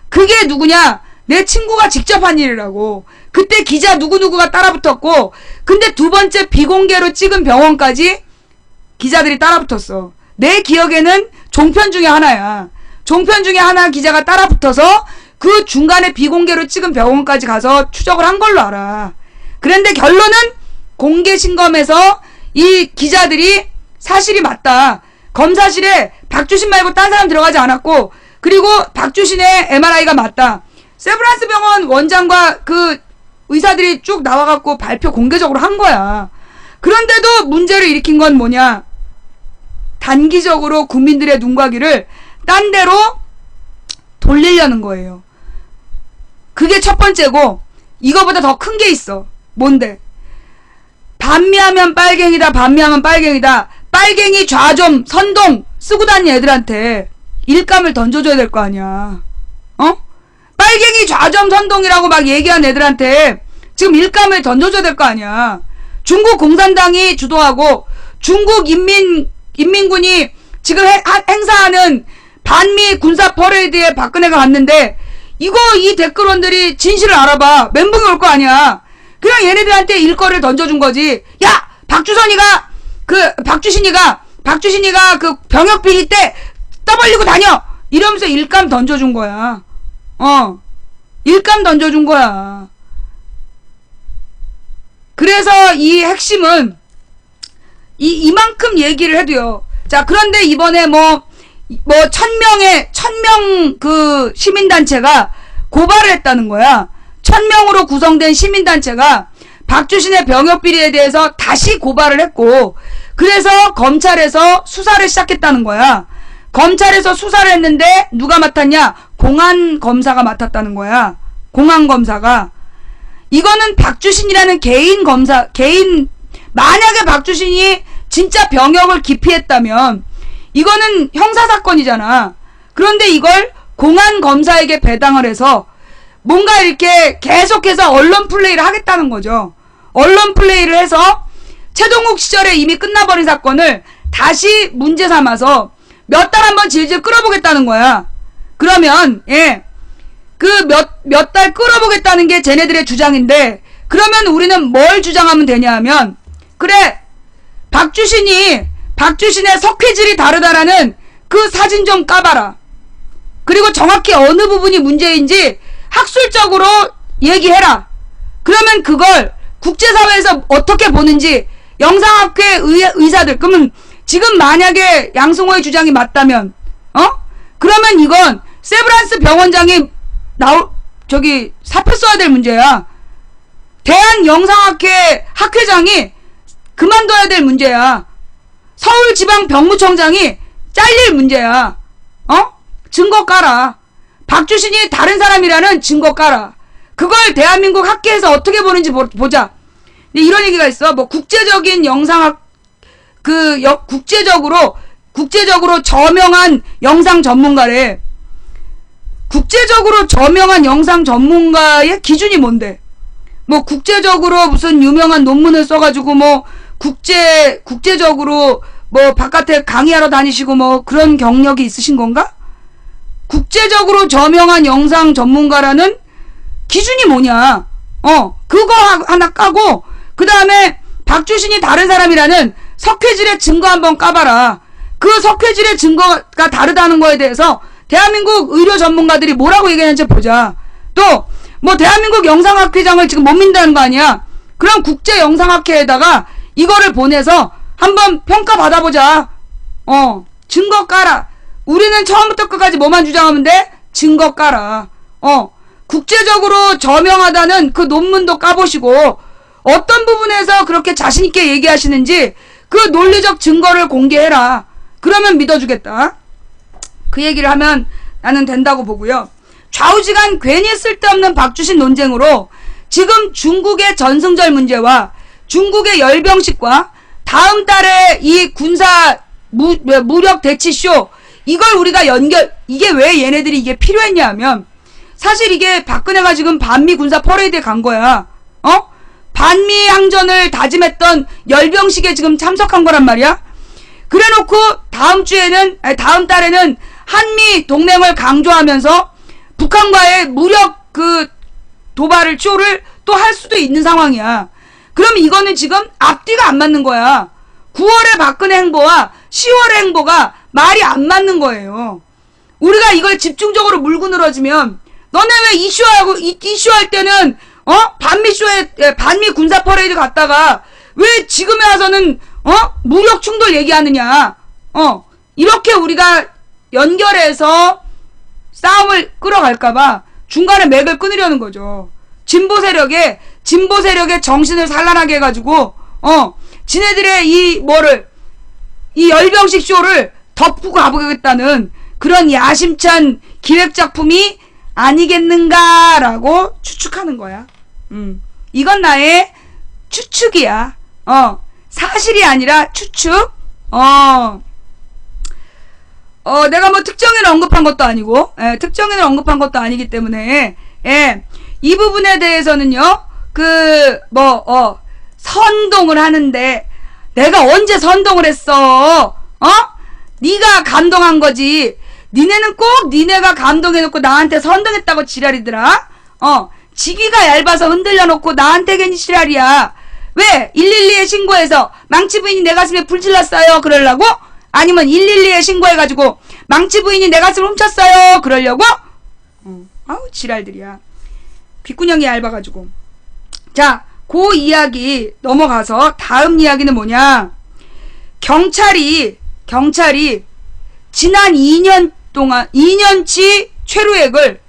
그게 누구냐? 내 친구가 직접 한 일이라고. 그때 기자 누구누구가 따라붙었고 근데 두 번째 비공개로 찍은 병원까지 기자들이 따라붙었어. 내 기억에는 종편 중에 하나야. 종편 중에 하나 기자가 따라붙어서 그 중간에 비공개로 찍은 병원까지 가서 추적을 한 걸로 알아. 그런데 결론은 공개 신검에서 이 기자들이 사실이 맞다. 검사실에 박주신 말고 딴 사람 들어가지 않았고 그리고 박주신의 MRI가 맞다. 세브란스 병원 원장과 그 의사들이 쭉 나와갖고 발표 공개적으로 한 거야. 그런데도 문제를 일으킨 건 뭐냐? 단기적으로 국민들의 눈과 귀를 딴 데로 돌리려는 거예요. 그게 첫 번째고 이거보다 더 큰 게 있어. 뭔데? 반미하면 빨갱이다. 반미하면 빨갱이다. 빨갱이 좌좀 선동 쓰고 다니는 애들한테 일감을 던져줘야 될 거 아니야. 빨갱이 좌점 선동이라고 막 얘기한 애들한테 지금 일감을 던져줘야 될 거 아니야. 중국 공산당이 주도하고 중국 인민군이 지금 행사하는 반미 군사 퍼레이드에 박근혜가 갔는데 이거 이 댓글원들이 진실을 알아봐. 멘붕이 올 거 아니야. 그냥 얘네들한테 일거리를 던져준 거지. 야! 박주신이가 그 병역 비리 때 떠벌리고 다녀! 이러면서 일감 던져준 거야. 일감 던져준 거야. 그래서 이 핵심은 이만큼 얘기를 해도요. 자, 그런데 이번에 뭐 1000명 그 시민단체가 고발을 했다는 거야. 1000명으로 구성된 시민단체가 박주신의 병역 비리에 대해서 다시 고발을 했고, 그래서 검찰에서 수사를 시작했다는 거야. 검찰에서 수사를 했는데 누가 맡았냐? 공안검사가 맡았다는 거야. 공안검사가. 이거는 박주신이라는 만약에 박주신이 진짜 병역을 기피했다면 이거는 형사사건이잖아. 그런데 이걸 공안검사에게 배당을 해서 뭔가 이렇게 계속해서 언론 플레이를 하겠다는 거죠. 언론 플레이를 해서 최동욱 시절에 이미 끝나버린 사건을 다시 문제 삼아서 몇 달 한번 질질 끌어보겠다는 거야. 그러면 그 몇 달 끌어보겠다는 게 쟤네들의 주장인데, 그러면 우리는 뭘 주장하면 되냐 하면, 그래, 박주신의 석회질이 다르다라는 그 사진 좀 까봐라. 그리고 정확히 어느 부분이 문제인지 학술적으로 얘기해라. 그러면 그걸 국제사회에서 어떻게 보는지 영상학회 의사들, 그러면 지금 만약에 양승호의 주장이 맞다면, 그러면 이건 세브란스 병원장이 사표 써야 될 문제야. 대한영상학회 학회장이 그만둬야 될 문제야. 서울지방병무청장이 잘릴 문제야. 증거 깔아. 박주신이 다른 사람이라는 증거 깔아. 그걸 대한민국 학계에서 어떻게 보는지 보자. 이런 얘기가 있어. 뭐 국제적인 영상학 국제적으로 저명한 영상 전문가래. 국제적으로 저명한 영상 전문가의 기준이 뭔데? 뭐 국제적으로 무슨 유명한 논문을 써가지고 뭐 국제적으로 뭐 바깥에 강의하러 다니시고 뭐 그런 경력이 있으신 건가? 국제적으로 저명한 영상 전문가라는 기준이 뭐냐? 그거 하나 까고, 그 다음에 박주신이 다른 사람이라는 석회질의 증거 한번 까봐라. 그 석회질의 증거가 다르다는 거에 대해서 대한민국 의료 전문가들이 뭐라고 얘기하는지 보자. 또 뭐 대한민국 영상학회장을 지금 못 믿는다는 거 아니야? 그럼 국제영상학회에다가 이거를 보내서 한번 평가받아보자. 증거 까라. 우리는 처음부터 끝까지 뭐만 주장하면 돼? 증거 까라. 국제적으로 저명하다는 그 논문도 까보시고, 어떤 부분에서 그렇게 자신있게 얘기하시는지 그 논리적 증거를 공개해라. 그러면 믿어주겠다. 그 얘기를 하면 나는 된다고 보고요. 좌우지간 괜히 쓸데없는 박주신 논쟁으로 지금 중국의 전승절 문제와 중국의 열병식과 다음 달에 이 군사 무력 대치쇼, 이걸 우리가 이게 왜 얘네들이 이게 필요했냐 하면, 사실 이게 박근혜가 지금 반미 군사 퍼레이드에 간 거야. 반미 항전을 다짐했던 열병식에 지금 참석한 거란 말이야. 그래놓고 다음 달에는 한미 동맹을 강조하면서 북한과의 무력 도발을 쇼를 또 할 수도 있는 상황이야. 그럼 이거는 지금 앞뒤가 안 맞는 거야. 9월의 박근혜 행보와 10월의 행보가 말이 안 맞는 거예요. 우리가 이걸 집중적으로 물고 늘어지면, 너네 왜 이슈할 때는 반미 군사 퍼레이드 갔다가 왜 지금에 와서는 무력 충돌 얘기하느냐. 이렇게 우리가 연결해서 싸움을 끌어갈까봐 중간에 맥을 끊으려는 거죠. 진보 세력의 정신을 산란하게 해가지고 지네들의 이 열병식 쇼를 덮고 가보겠다는 그런 야심찬 기획작품이 아니겠는가라고 추측하는 거야. 이건 나의 추측이야. 사실이 아니라 추측. 내가 뭐 특정인을 언급한 것도 아니고, 특정인을 언급한 것도 아니기 때문에 예, 이 부분에 대해서는요, 선동을 하는데, 내가 언제 선동을 했어? 네가 감동한 거지. 니네는 꼭 니네가 감동해놓고 나한테 선동했다고 지랄이더라? 지기가 얇아서 흔들려놓고 나한테 괜히 지랄이야. 왜? 112에 신고해서 망치 부인이 내 가슴에 불 질렀어요. 그러려고? 아니면 112에 신고해가지고 망치 부인이 내 가슴을 훔쳤어요. 그러려고? 아우, 지랄들이야. 귓구녕이 얇아가지고. 자, 그 이야기 넘어가서 다음 이야기는 뭐냐? 경찰이 지난 2년 동안 2년치 최루액을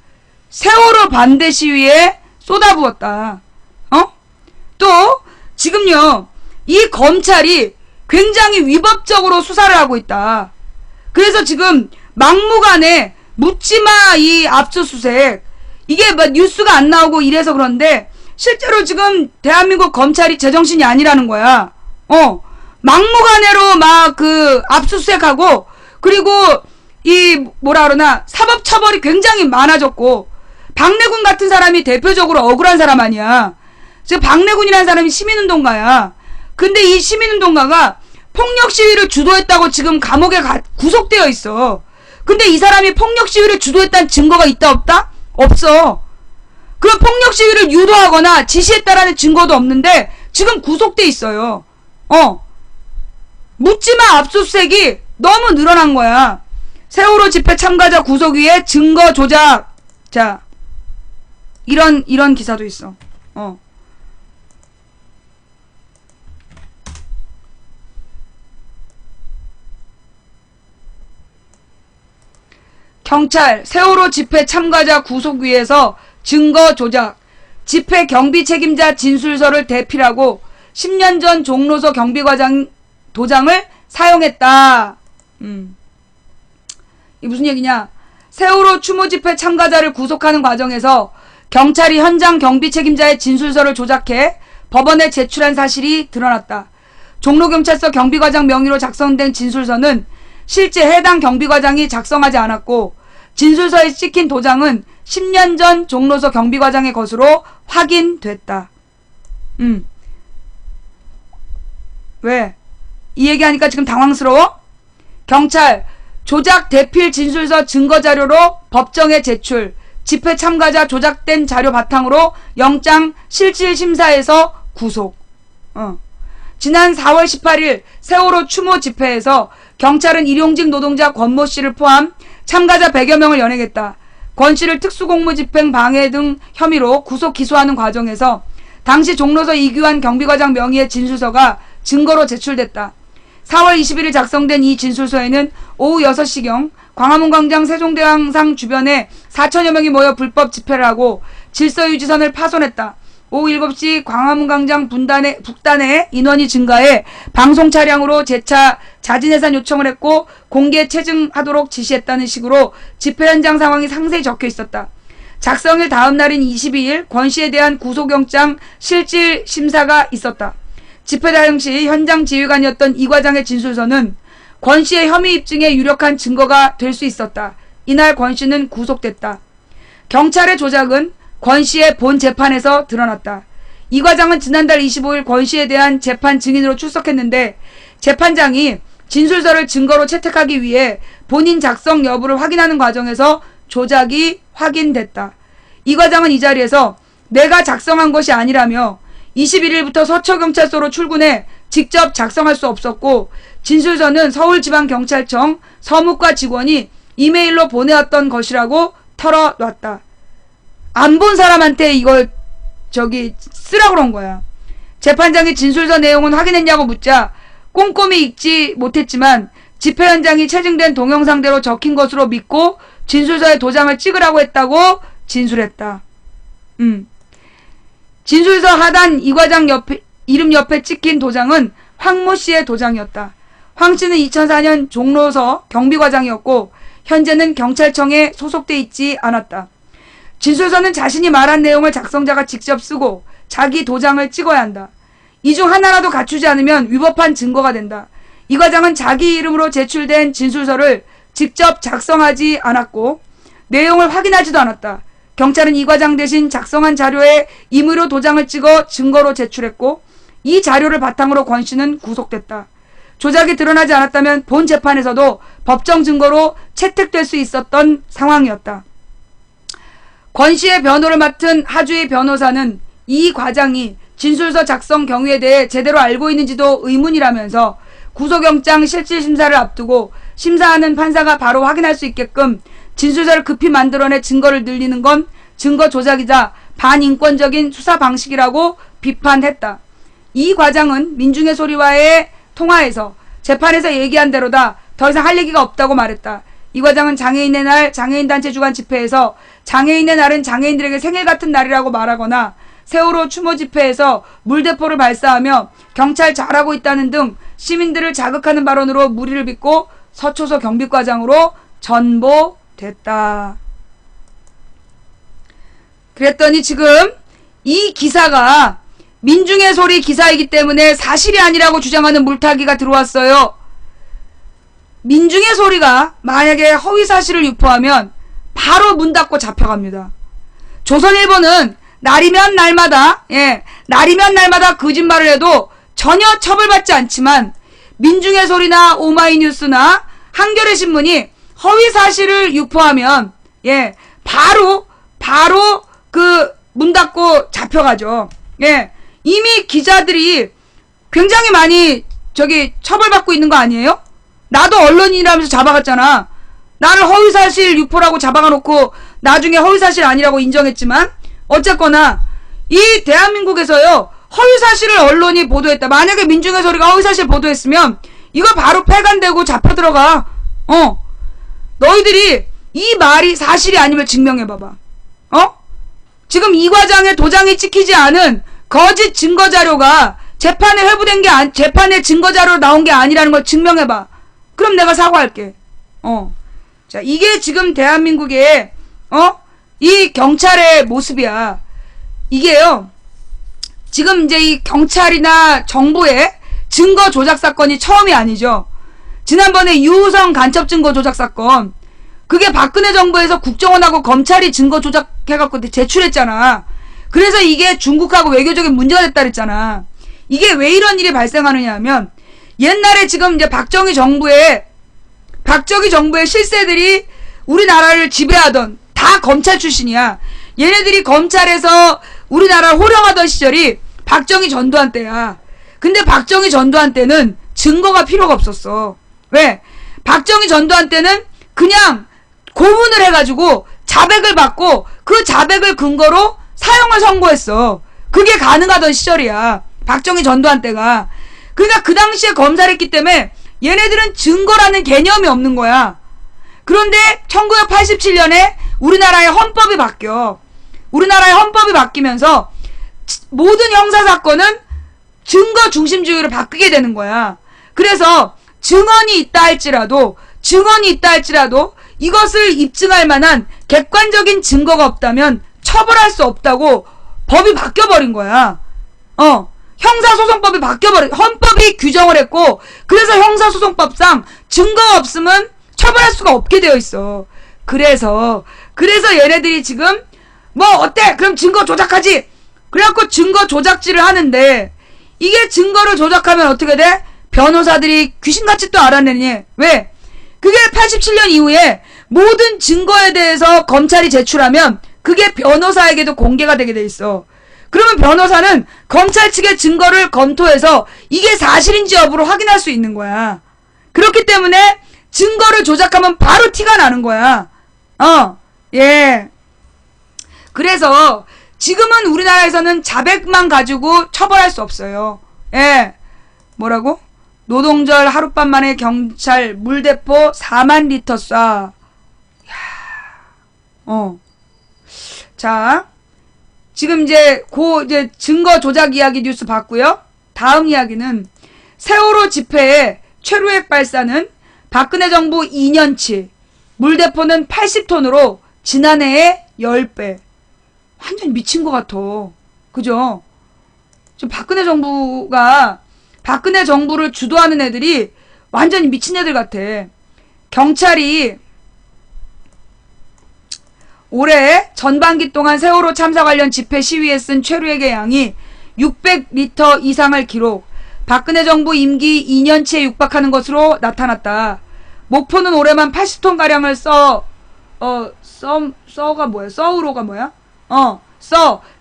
세월호 반대 시위에 쏟아부었다. 또 지금요, 이 검찰이 굉장히 위법적으로 수사를 하고 있다. 그래서 지금 막무가내 묻지마 이 압수수색, 이게 뭐 뉴스가 안 나오고 이래서 그런데 실제로 지금 대한민국 검찰이 제정신이 아니라는 거야. 막무가내로 막 압수수색하고, 그리고 사법처벌이 굉장히 많아졌고, 박래군 같은 사람이 대표적으로 억울한 사람 아니야. 지금 박래군이라는 사람이 시민운동가야. 근데 이 시민운동가가 폭력 시위를 주도했다고 지금 감옥에 구속되어 있어. 근데 이 사람이 폭력 시위를 주도했다는 증거가 있다 없다? 없어. 그럼 폭력 시위를 유도하거나 지시했다라는 증거도 없는데 지금 구속돼 있어요. 묻지마 압수수색이 너무 늘어난 거야. 세월호 집회 참가자 구속 위에 증거 조작. 자, 이런 기사도 있어. 경찰 세월호 집회 참가자 구속 위에서 증거 조작, 집회 경비 책임자 진술서를 대필하고 10년 전 종로서 경비과장 도장을 사용했다. 이 무슨 얘기냐? 세월호 추모 집회 참가자를 구속하는 과정에서 경찰이 현장 경비 책임자의 진술서를 조작해 법원에 제출한 사실이 드러났다. 종로경찰서 경비과장 명의로 작성된 진술서는 실제 해당 경비과장이 작성하지 않았고, 진술서에 찍힌 도장은 10년 전 종로서 경비과장의 것으로 확인됐다. 왜? 이 얘기하니까 지금 당황스러워? 경찰 조작 대필 진술서 증거자료로 법정에 제출, 집회 참가자 조작된 자료 바탕으로 영장 실질심사에서 구속. 지난 4월 18일 세월호 추모 집회에서 경찰은 일용직 노동자 권모 씨를 포함 참가자 100여 명을 연행했다. 권 씨를 특수공무집행 방해 등 혐의로 구속 기소하는 과정에서 당시 종로서 이규환 경비과장 명의의 진술서가 증거로 제출됐다. 4월 21일 작성된 이 진술서에는 오후 6시경 광화문광장 세종대왕상 주변에 4천여 명이 모여 불법 집회를 하고 질서유지선을 파손했다. 오후 7시 광화문광장 북단에 인원이 증가해 방송 차량으로 재차 자진해산 요청을 했고 공개 체증하도록 지시했다는 식으로 집회 현장 상황이 상세히 적혀 있었다. 작성일 다음 날인 22일 권 씨에 대한 구속영장 실질 심사가 있었다. 집회 당시 현장 지휘관이었던 이 과장의 진술서는 권 씨의 혐의 입증에 유력한 증거가 될 수 있었다. 이날 권 씨는 구속됐다. 경찰의 조작은 권 씨의 본 재판에서 드러났다. 이 과장은 지난달 25일 권 씨에 대한 재판 증인으로 출석했는데 재판장이 진술서를 증거로 채택하기 위해 본인 작성 여부를 확인하는 과정에서 조작이 확인됐다. 이 과장은 이 자리에서 내가 작성한 것이 아니라며 21일부터 서초경찰서로 출근해 직접 작성할 수 없었고 진술서는 서울지방경찰청 서무과 직원이 이메일로 보내왔던 것이라고 털어놨다. 안 본 사람한테 이걸 쓰라고 그런 거야. 재판장이 진술서 내용은 확인했냐고 묻자 꼼꼼히 읽지 못했지만 집회 현장이 체증된 동영상대로 적힌 것으로 믿고 진술서에 도장을 찍으라고 했다고 진술했다. 진술서 하단 이 과장 이름 옆에 찍힌 도장은 황모 씨의 도장이었다. 황 씨는 2004년 종로서 경비과장이었고 현재는 경찰청에 소속돼 있지 않았다. 진술서는 자신이 말한 내용을 작성자가 직접 쓰고 자기 도장을 찍어야 한다. 이 중 하나라도 갖추지 않으면 위법한 증거가 된다. 이 과장은 자기 이름으로 제출된 진술서를 직접 작성하지 않았고 내용을 확인하지도 않았다. 경찰은 이 과장 대신 작성한 자료에 임의로 도장을 찍어 증거로 제출했고 이 자료를 바탕으로 권 씨는 구속됐다. 조작이 드러나지 않았다면 본 재판에서도 법정 증거로 채택될 수 있었던 상황이었다. 권 씨의 변호를 맡은 하주의 변호사는 이 과장이 진술서 작성 경위에 대해 제대로 알고 있는지도 의문이라면서 구속영장 실질심사를 앞두고 심사하는 판사가 바로 확인할 수 있게끔 진술서를 급히 만들어내 증거를 늘리는 건 증거 조작이자 반인권적인 수사 방식이라고 비판했다. 이 과장은 민중의 소리와의 통화에서 재판에서 얘기한 대로다 더 이상 할 얘기가 없다고 말했다. 이 과장은 장애인의 날 장애인단체 주관 집회에서 장애인의 날은 장애인들에게 생일 같은 날이라고 말하거나 세월호 추모 집회에서 물대포를 발사하며 경찰 잘하고 있다는 등 시민들을 자극하는 발언으로 물의를 빚고 서초소 경비과장으로 전보됐다. 그랬더니 지금 이 기사가 민중의 소리 기사이기 때문에 사실이 아니라고 주장하는 물타기가 들어왔어요. 민중의 소리가 만약에 허위사실을 유포하면 바로 문 닫고 잡혀갑니다. 조선일보는 날이면 날마다 거짓말을 해도 전혀 처벌받지 않지만 민중의 소리나 오마이뉴스나 한겨레 신문이 허위 사실을 유포하면 바로 그 문 닫고 잡혀가죠. 이미 기자들이 굉장히 많이 처벌받고 있는 거 아니에요? 나도 언론인이라면서 잡아갔잖아. 나를 허위 사실 유포라고 잡아가 놓고 나중에 허위 사실 아니라고 인정했지만 어쨌거나 이 대한민국에서요 허위 사실을 언론이 보도했다. 만약에 민중의 소리가 허위 사실 보도했으면 이거 바로 폐간되고 잡혀 들어가. 너희들이 이 말이 사실이 아니면 증명해봐봐. 지금 이 과장의 도장이 찍히지 않은 거짓 증거 자료가 재판에 회부된 게 재판에 증거 자료로 나온 게 아니라는 걸 증명해봐. 그럼 내가 사과할게. 자, 이게 지금 대한민국의 이 경찰의 모습이야. 이게요. 지금 이제 이 경찰이나 정부의 증거 조작 사건이 처음이 아니죠. 지난번에 유우성 간첩 증거 조작 사건. 그게 박근혜 정부에서 국정원하고 검찰이 증거 조작해갖고 제출했잖아. 그래서 이게 중국하고 외교적인 문제가 됐다 그랬잖아. 이게 왜 이런 일이 발생하느냐 하면 옛날에 지금 이제 박정희 정부의 실세들이 우리나라를 지배하던 다 검찰 출신이야. 얘네들이 검찰에서 우리나라를 호령하던 시절이 박정희 전두환 때야. 근데 박정희 전두환 때는 증거가 필요가 없었어. 왜? 박정희 전두환 때는 그냥 고문을 해가지고 자백을 받고 그 자백을 근거로 사형을 선고했어. 그게 가능하던 시절이야. 박정희 전두환 때가. 그러니까 그 당시에 검사를 했기 때문에 얘네들은 증거라는 개념이 없는 거야. 그런데 1987년에 우리나라의 헌법이 바뀌어. 우리나라의 헌법이 바뀌면서 모든 형사사건은 증거 중심주의로 바뀌게 되는 거야. 그래서 증언이 있다 할지라도 이것을 입증할 만한 객관적인 증거가 없다면 처벌할 수 없다고 법이 바뀌어버린 거야. 형사소송법이 헌법이 규정을 했고, 그래서 형사소송법상 증거가 없으면 처벌할 수가 없게 되어 있어. 그래서 얘네들이 지금 어때? 그럼 증거 조작하지? 그래갖고 증거 조작질을 하는데, 이게 증거를 조작하면 어떻게 돼? 변호사들이 귀신같이 또 알아내니. 왜? 그게 87년 이후에 모든 증거에 대해서 검찰이 제출하면 그게 변호사에게도 공개가 되게 돼 있어. 그러면 변호사는 검찰 측의 증거를 검토해서 이게 사실인지 여부를 확인할 수 있는 거야. 그렇기 때문에 증거를 조작하면 바로 티가 나는 거야. 그래서 지금은 우리나라에서는 자백만 가지고 처벌할 수 없어요. 뭐라고? 노동절 하룻밤 만에 경찰 물대포 4만 리터 쏴. 자, 지금 이제 증거 조작 이야기 뉴스 봤고요. 다음 이야기는 세월호 집회의 최루액 발사는 박근혜 정부 2년치, 물대포는 80톤으로 지난해의 10배. 완전 미친 것 같아. 그죠? 지금 박근혜 정부를 주도하는 애들이 완전히 미친 애들 같아. 경찰이 올해 전반기 동안 세월호 참사 관련 집회 시위에 쓴 최루액의 양이 600리터 이상을 기록. 박근혜 정부 임기 2년치에 육박하는 것으로 나타났다. 목포는 올해만 80톤가량을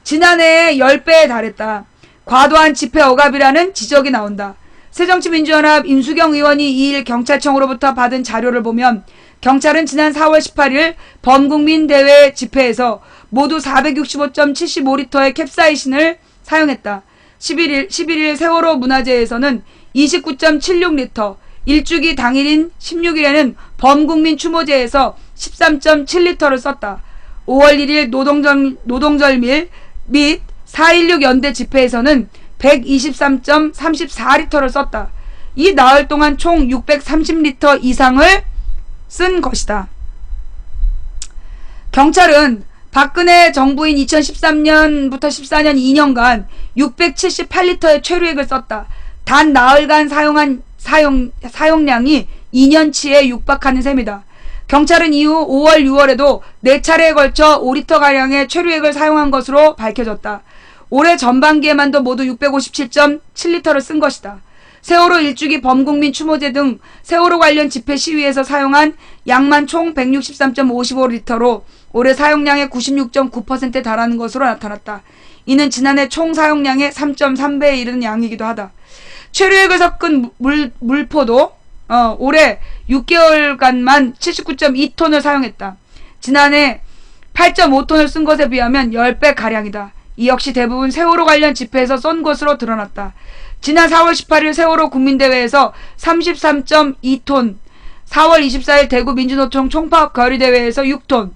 지난해에 10배에 달했다. 과도한 집회 억압이라는 지적이 나온다. 새정치민주연합 임수경 의원이 2일 경찰청으로부터 받은 자료를 보면 경찰은 지난 4월 18일 범국민 대회 집회에서 모두 465.75리터의 캡사이신을 사용했다. 11일 세월호 문화제에서는 29.76리터, 일주기 당일인 16일에는 범국민 추모제에서 13.7리터를 썼다. 5월 1일 노동절밀 및 4.16 연대 집회에서는 123.34리터를 썼다. 이 나흘 동안 총 630리터 이상을 쓴 것이다. 경찰은 박근혜 정부인 2013년부터 14년 2년간 678리터의 최루액을 썼다. 단 나흘간 사용량이 2년치에 육박하는 셈이다. 경찰은 이후 5월, 6월에도 4차례에 걸쳐 5리터가량의 최루액을 사용한 것으로 밝혀졌다. 올해 전반기에만도 모두 657.7리터를 쓴 것이다. 세월호 일주기 범국민 추모제 등 세월호 관련 집회 시위에서 사용한 양만 총 163.55리터로 올해 사용량의 96.9%에 달하는 것으로 나타났다. 이는 지난해 총 사용량의 3.3배에 이르는 양이기도 하다. 최루액을 섞은 물포도 올해 6개월간만 79.2톤을 사용했다. 지난해 8.5톤을 쓴 것에 비하면 10배가량이다. 이 역시 대부분 세월호 관련 집회에서 쏜 것으로 드러났다. 지난 4월 18일 세월호 국민대회에서 33.2톤, 4월 24일 대구 민주노총 총파업 거리대회에서 6톤,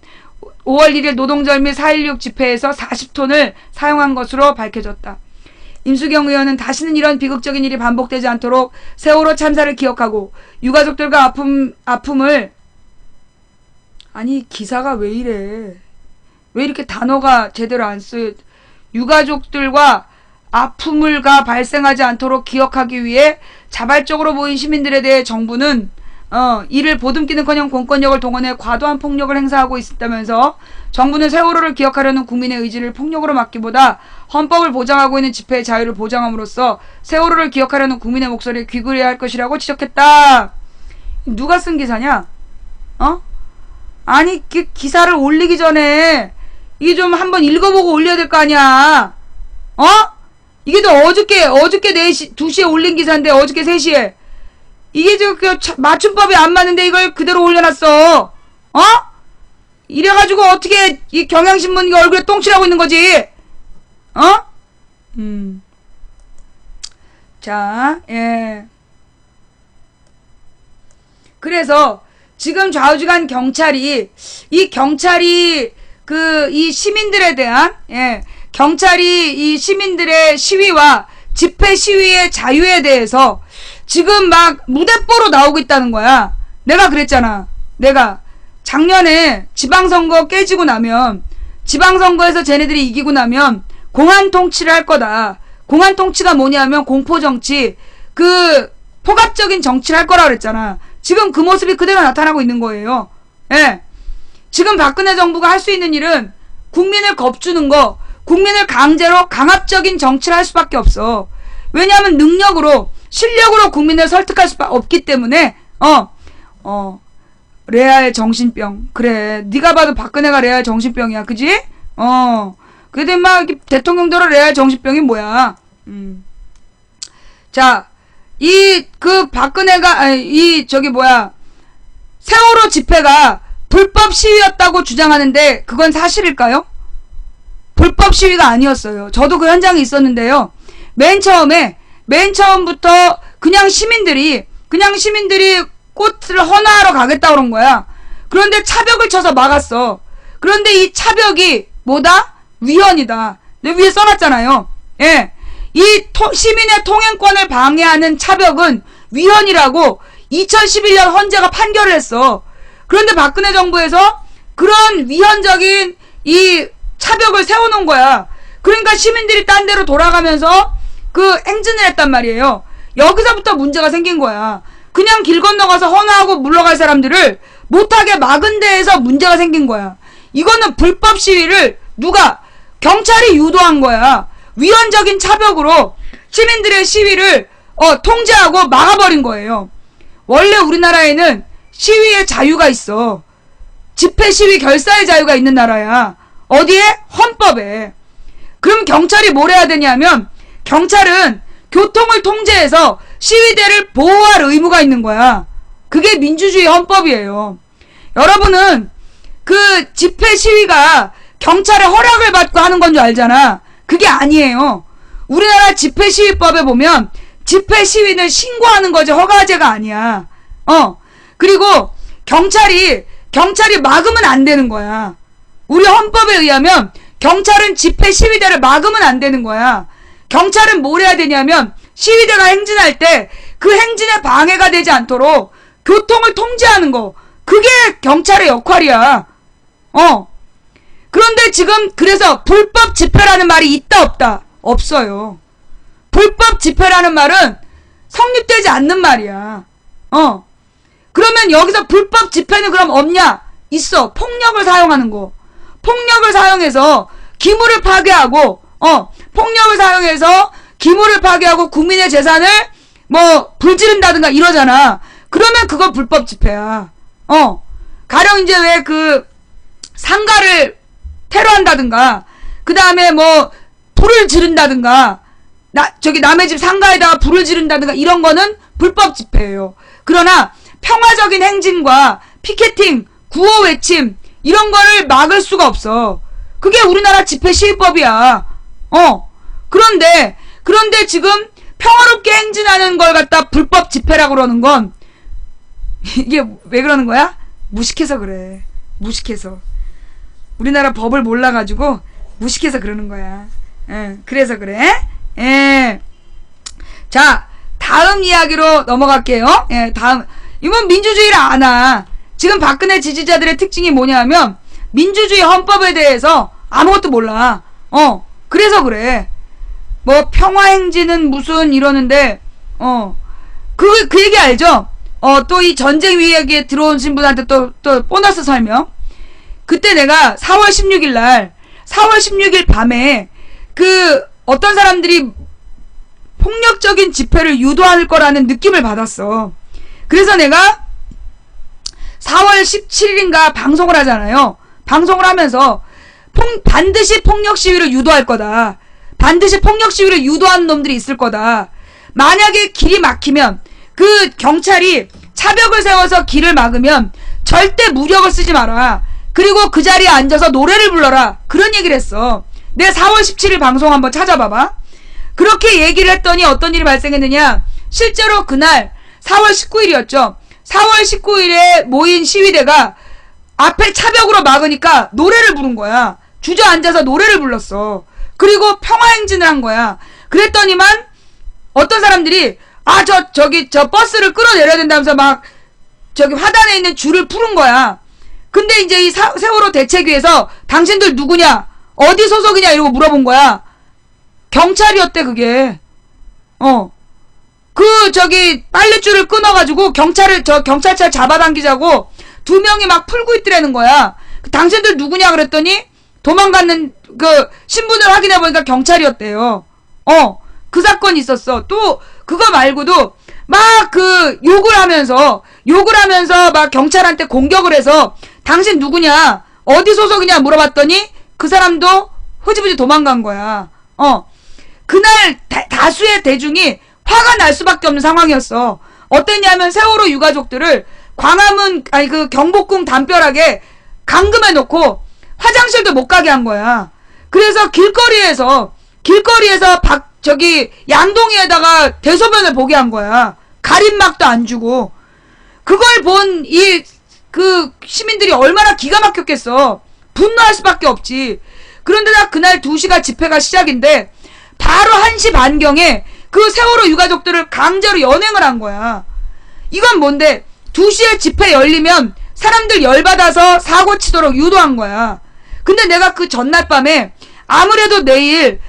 5월 1일 노동절 및 4.16 집회에서 40톤을 사용한 것으로 밝혀졌다. 임수경 의원은 다시는 이런 비극적인 일이 반복되지 않도록 세월호 참사를 기억하고 유가족들과 아픔을 기사가 왜 이래? 왜 이렇게 단어가 제대로 안 쓰여? 유가족들과 아픔을가 발생하지 않도록 기억하기 위해 자발적으로 모인 시민들에 대해 정부는 이를 보듬기는커녕 공권력을 동원해 과도한 폭력을 행사하고 있다면서 정부는 세월호를 기억하려는 국민의 의지를 폭력으로 막기보다 헌법을 보장하고 있는 집회의 자유를 보장함으로써 세월호를 기억하려는 국민의 목소리에 귀 기울여야 할 것이라고 지적했다. 누가 쓴 기사냐? 아니 기사를 올리기 전에 이게 좀 한번 읽어보고 올려야 될 거 아니야. 이게 또 어저께 4시, 2시에 올린 기사인데 어저께 3시에 이게 맞춤법이 안 맞는데 이걸 그대로 올려놨어. 이래가지고 어떻게 이 경향신문 이거 얼굴에 똥칠하고 있는 거지? 자, 예. 그래서 지금 좌우지간 경찰이 이 시민들에 대한 경찰이 이 시민들의 시위와 집회 시위의 자유에 대해서 지금 막 무대뽀로 나오고 있다는 거야. 내가 그랬잖아. 내가 작년에 지방선거 깨지고 나면 지방선거에서 쟤네들이 이기고 나면 공안 통치를 할 거다. 공안 통치가 뭐냐면 공포정치, 포갑적인 정치를 할 거라 그랬잖아. 지금 그 모습이 그대로 나타나고 있는 거예요. 예. 지금 박근혜 정부가 할 수 있는 일은 국민을 겁주는 거, 국민을 강제로 강압적인 정치를 할 수밖에 없어. 왜냐하면 능력으로, 실력으로 국민을 설득할 수밖에 없기 때문에 레알 정신병. 그래, 네가 봐도 박근혜가 레알 정신병이야, 그지? 근데 막 대통령대로 레알 정신병이 뭐야? 자, 박근혜가 세월호 집회가 불법 시위였다고 주장하는데 그건 사실일까요? 불법 시위가 아니었어요. 저도 그 현장에 있었는데요. 맨 처음부터 그냥 시민들이 꽃을 헌화하러 가겠다 그런 거야. 그런데 차벽을 쳐서 막았어. 그런데 이 차벽이 뭐다? 위헌이다. 내 위에 써놨잖아요. 예. 시민의 통행권을 방해하는 차벽은 위헌이라고 2011년 헌재가 판결을 했어. 그런데 박근혜 정부에서 그런 위헌적인 이 차벽을 세워놓은 거야. 그러니까 시민들이 딴 데로 돌아가면서 행진을 했단 말이에요. 여기서부터 문제가 생긴 거야. 그냥 길 건너가서 헌화하고 물러갈 사람들을 못하게 막은 데에서 문제가 생긴 거야. 이거는 불법 시위를 누가? 경찰이 유도한 거야. 위헌적인 차벽으로 시민들의 시위를 통제하고 막아버린 거예요. 원래 우리나라에는 시위의 자유가 있어. 집회 시위 결사의 자유가 있는 나라야. 어디에? 헌법에. 그럼 경찰이 뭘 해야 되냐면 경찰은 교통을 통제해서 시위대를 보호할 의무가 있는 거야. 그게 민주주의 헌법이에요. 여러분은 그 집회 시위가 경찰의 허락을 받고 하는 건 줄 알잖아. 그게 아니에요. 우리나라 집회 시위법에 보면 집회 시위는 신고하는 거지 허가제가 아니야. 그리고 경찰이 막으면 안 되는 거야. 우리 헌법에 의하면 경찰은 집회 시위대를 막으면 안 되는 거야. 경찰은 뭘 해야 되냐면 시위대가 행진할 때 그 행진에 방해가 되지 않도록 교통을 통제하는 거. 그게 경찰의 역할이야. 그런데 지금 그래서 불법 집회라는 말이 있다 없다? 없어요. 불법 집회라는 말은 성립되지 않는 말이야. 그러면 여기서 불법 집회는 그럼 없냐? 있어. 폭력을 사용하는 거. 폭력을 사용해서 기물을 파괴하고 폭력을 사용해서 기물을 파괴하고 국민의 재산을 불지른다든가 이러잖아. 그러면 그거 불법 집회야. 가령 이제 왜 그 상가를 테러한다든가 그 다음에 불을 지른다든가 남의 집 상가에다가 불을 지른다든가 이런 거는 불법 집회예요. 그러나 평화적인 행진과 피켓팅, 구호 외침 이런 거를 막을 수가 없어. 그게 우리나라 집회 시위법이야. 그런데 지금 평화롭게 행진하는 걸 갖다 불법 집회라고 그러는 건 이게 왜 그러는 거야? 무식해서 그래. 무식해서. 우리나라 법을 몰라가지고 무식해서 그러는 거야. 그래서 그래. 자, 다음 이야기로 넘어갈게요. 다음. 이건 민주주의를 아나. 지금 박근혜 지지자들의 특징이 뭐냐면 민주주의 헌법에 대해서 아무것도 몰라. 그래서 그래. 평화행진은 무슨 이러는데 그 얘기 알죠? 또 이 전쟁 이야기에 들어오신 분한테 또 보너스 설명. 그때 내가 4월 16일 밤에 어떤 사람들이 폭력적인 집회를 유도할 거라는 느낌을 받았어. 그래서 내가 4월 17일인가 방송을 하잖아요. 방송을 하면서 반드시 폭력 시위를 유도할 거다. 반드시 폭력 시위를 유도하는 놈들이 있을 거다. 만약에 길이 막히면 그 경찰이 차벽을 세워서 길을 막으면 절대 무력을 쓰지 마라. 그리고 그 자리에 앉아서 노래를 불러라. 그런 얘기를 했어. 내 4월 17일 방송 한번 찾아봐봐. 그렇게 얘기를 했더니 어떤 일이 발생했느냐. 실제로 그날 4월 19일이었죠. 4월 19일에 모인 시위대가 앞에 차벽으로 막으니까 노래를 부른 거야. 주저앉아서 노래를 불렀어. 그리고 평화행진을 한 거야. 그랬더니만 어떤 사람들이 저 버스를 끌어내려야 된다면서 막 화단에 있는 줄을 푸른 거야. 근데 이제 이 세월호 대책위에서 당신들 누구냐? 어디 소속이냐? 이러고 물어본 거야. 경찰이었대 그게. 빨랫줄을 끊어가지고 경찰차 잡아당기자고 2명이 막 풀고 있더라는 거야. 당신들 누구냐 그랬더니 도망갔는 신분을 확인해보니까 경찰이었대요. 그 사건이 있었어. 또 그거 말고도 막 욕을 하면서 막 경찰한테 공격을 해서 당신 누구냐? 어디 소속이냐 물어봤더니 그 사람도 흐지부지 도망간 거야. 그날 다수의 대중이 화가 날 수밖에 없는 상황이었어. 어땠냐면 세월호 유가족들을 광화문 경복궁 담벼락에 감금해 놓고 화장실도 못 가게 한 거야. 그래서 길거리에서 양동이에다가 대소변을 보게 한 거야. 가림막도 안 주고. 그걸 본 시민들이 얼마나 기가 막혔겠어. 분노할 수밖에 없지. 그런데 그날 2시가 집회가 시작인데 바로 1시 반경에 그 세월호 유가족들을 강제로 연행을 한 거야. 이건 뭔데? 2시에 집회 열리면 사람들 열받아서 사고 치도록 유도한 거야. 근데 내가 그 전날 밤에 아무래도 내일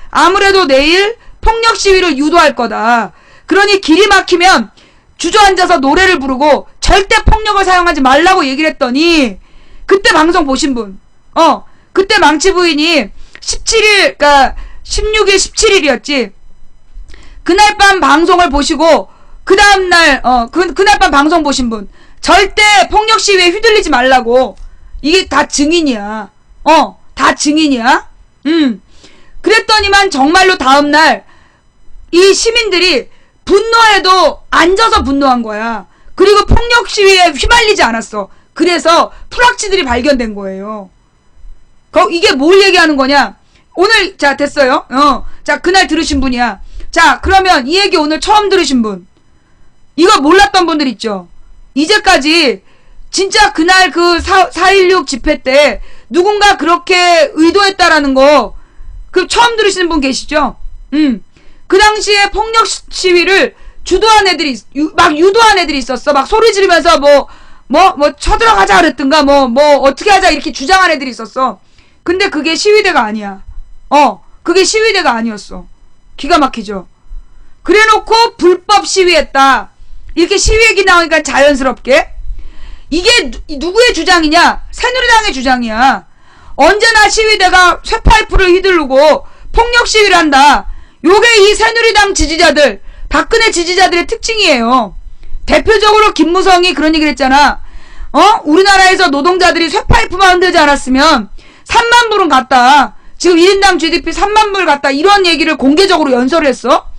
폭력 시위를 유도할 거다. 그러니 길이 막히면 주저앉아서 노래를 부르고 절대 폭력을 사용하지 말라고 얘기를 했더니 그때 방송 보신 분 그때 망치 부인이 17일, 그니까 16일, 17일이었지. 그날 밤 방송을 보시고, 그 다음날, 그날 밤 방송 보신 분, 절대 폭력 시위에 휘둘리지 말라고. 이게 다 증인이야. 다 증인이야. 그랬더니만 정말로 다음날, 이 시민들이 분노해도 앉아서 분노한 거야. 그리고 폭력 시위에 휘말리지 않았어. 그래서 프락치들이 발견된 거예요. 이게 뭘 얘기하는 거냐? 오늘, 자, 됐어요. 자, 그날 들으신 분이야. 자, 그러면 이 얘기 오늘 처음 들으신 분. 이거 몰랐던 분들 있죠? 이제까지, 진짜 그날 그 4.16 집회 때 누군가 그렇게 의도했다라는 거, 처음 들으시는 분 계시죠? 그 당시에 폭력 시위를 주도한 애들이, 막 유도한 애들이 있었어. 막 소리 지르면서 쳐들어가자 그랬던가, 어떻게 하자 이렇게 주장한 애들이 있었어. 근데 그게 시위대가 아니야. 그게 시위대가 아니었어. 기가 막히죠? 그래 놓고 불법 시위했다. 이렇게 시위 얘기 나오니까 자연스럽게. 이게 누구의 주장이냐? 새누리당의 주장이야. 언제나 시위대가 쇠파이프를 휘두르고 폭력 시위를 한다. 요게 이 새누리당 지지자들, 박근혜 지지자들의 특징이에요. 대표적으로 김무성이 그런 얘기를 했잖아. 우리나라에서 노동자들이 쇠파이프만 흔들지 않았으면 3만 불은 갔다. 지금 1인당 GDP 3만 불 갔다. 이런 얘기를 공개적으로 연설을 했어.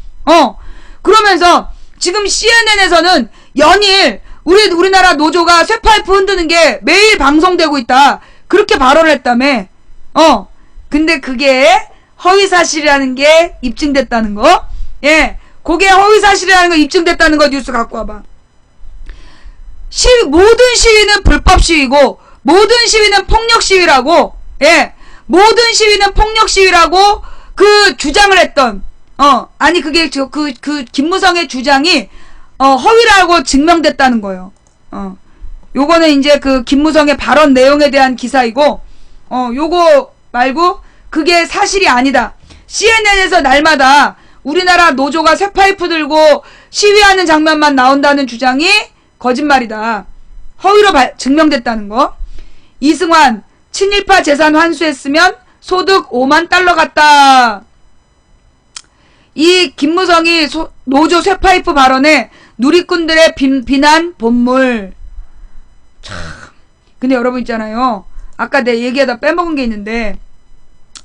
그러면서 지금 CNN에서는 연일 우리나라 노조가 쇠파이프 흔드는 게 매일 방송되고 있다. 그렇게 발언을 했다며. 근데 그게 허위사실이라는 게 입증됐다는 거. 예. 그게 허위사실이라는 거 입증됐다는 거 뉴스 갖고 와봐. 모든 시위는 불법 시위고, 모든 시위는 폭력 시위라고, 예. 모든 시위는 폭력 시위라고 주장을 했던, 아니 그게 김무성의 주장이, 허위라고 증명됐다는 거예요. 요거는 이제 김무성의 발언 내용에 대한 기사이고, 요거 말고, 그게 사실이 아니다. CNN에서 날마다 우리나라 노조가 쇠파이프 들고 시위하는 장면만 나온다는 주장이 거짓말이다. 허위로 증명됐다는 거. 이승환, 친일파 재산 환수했으면 소득 5만 달러 같다. 이 김무성이 노조 쇠파이프 발언에 누리꾼들의 비난 본물. 참. 근데 여러분 있잖아요. 아까 내 얘기하다 빼먹은 게 있는데,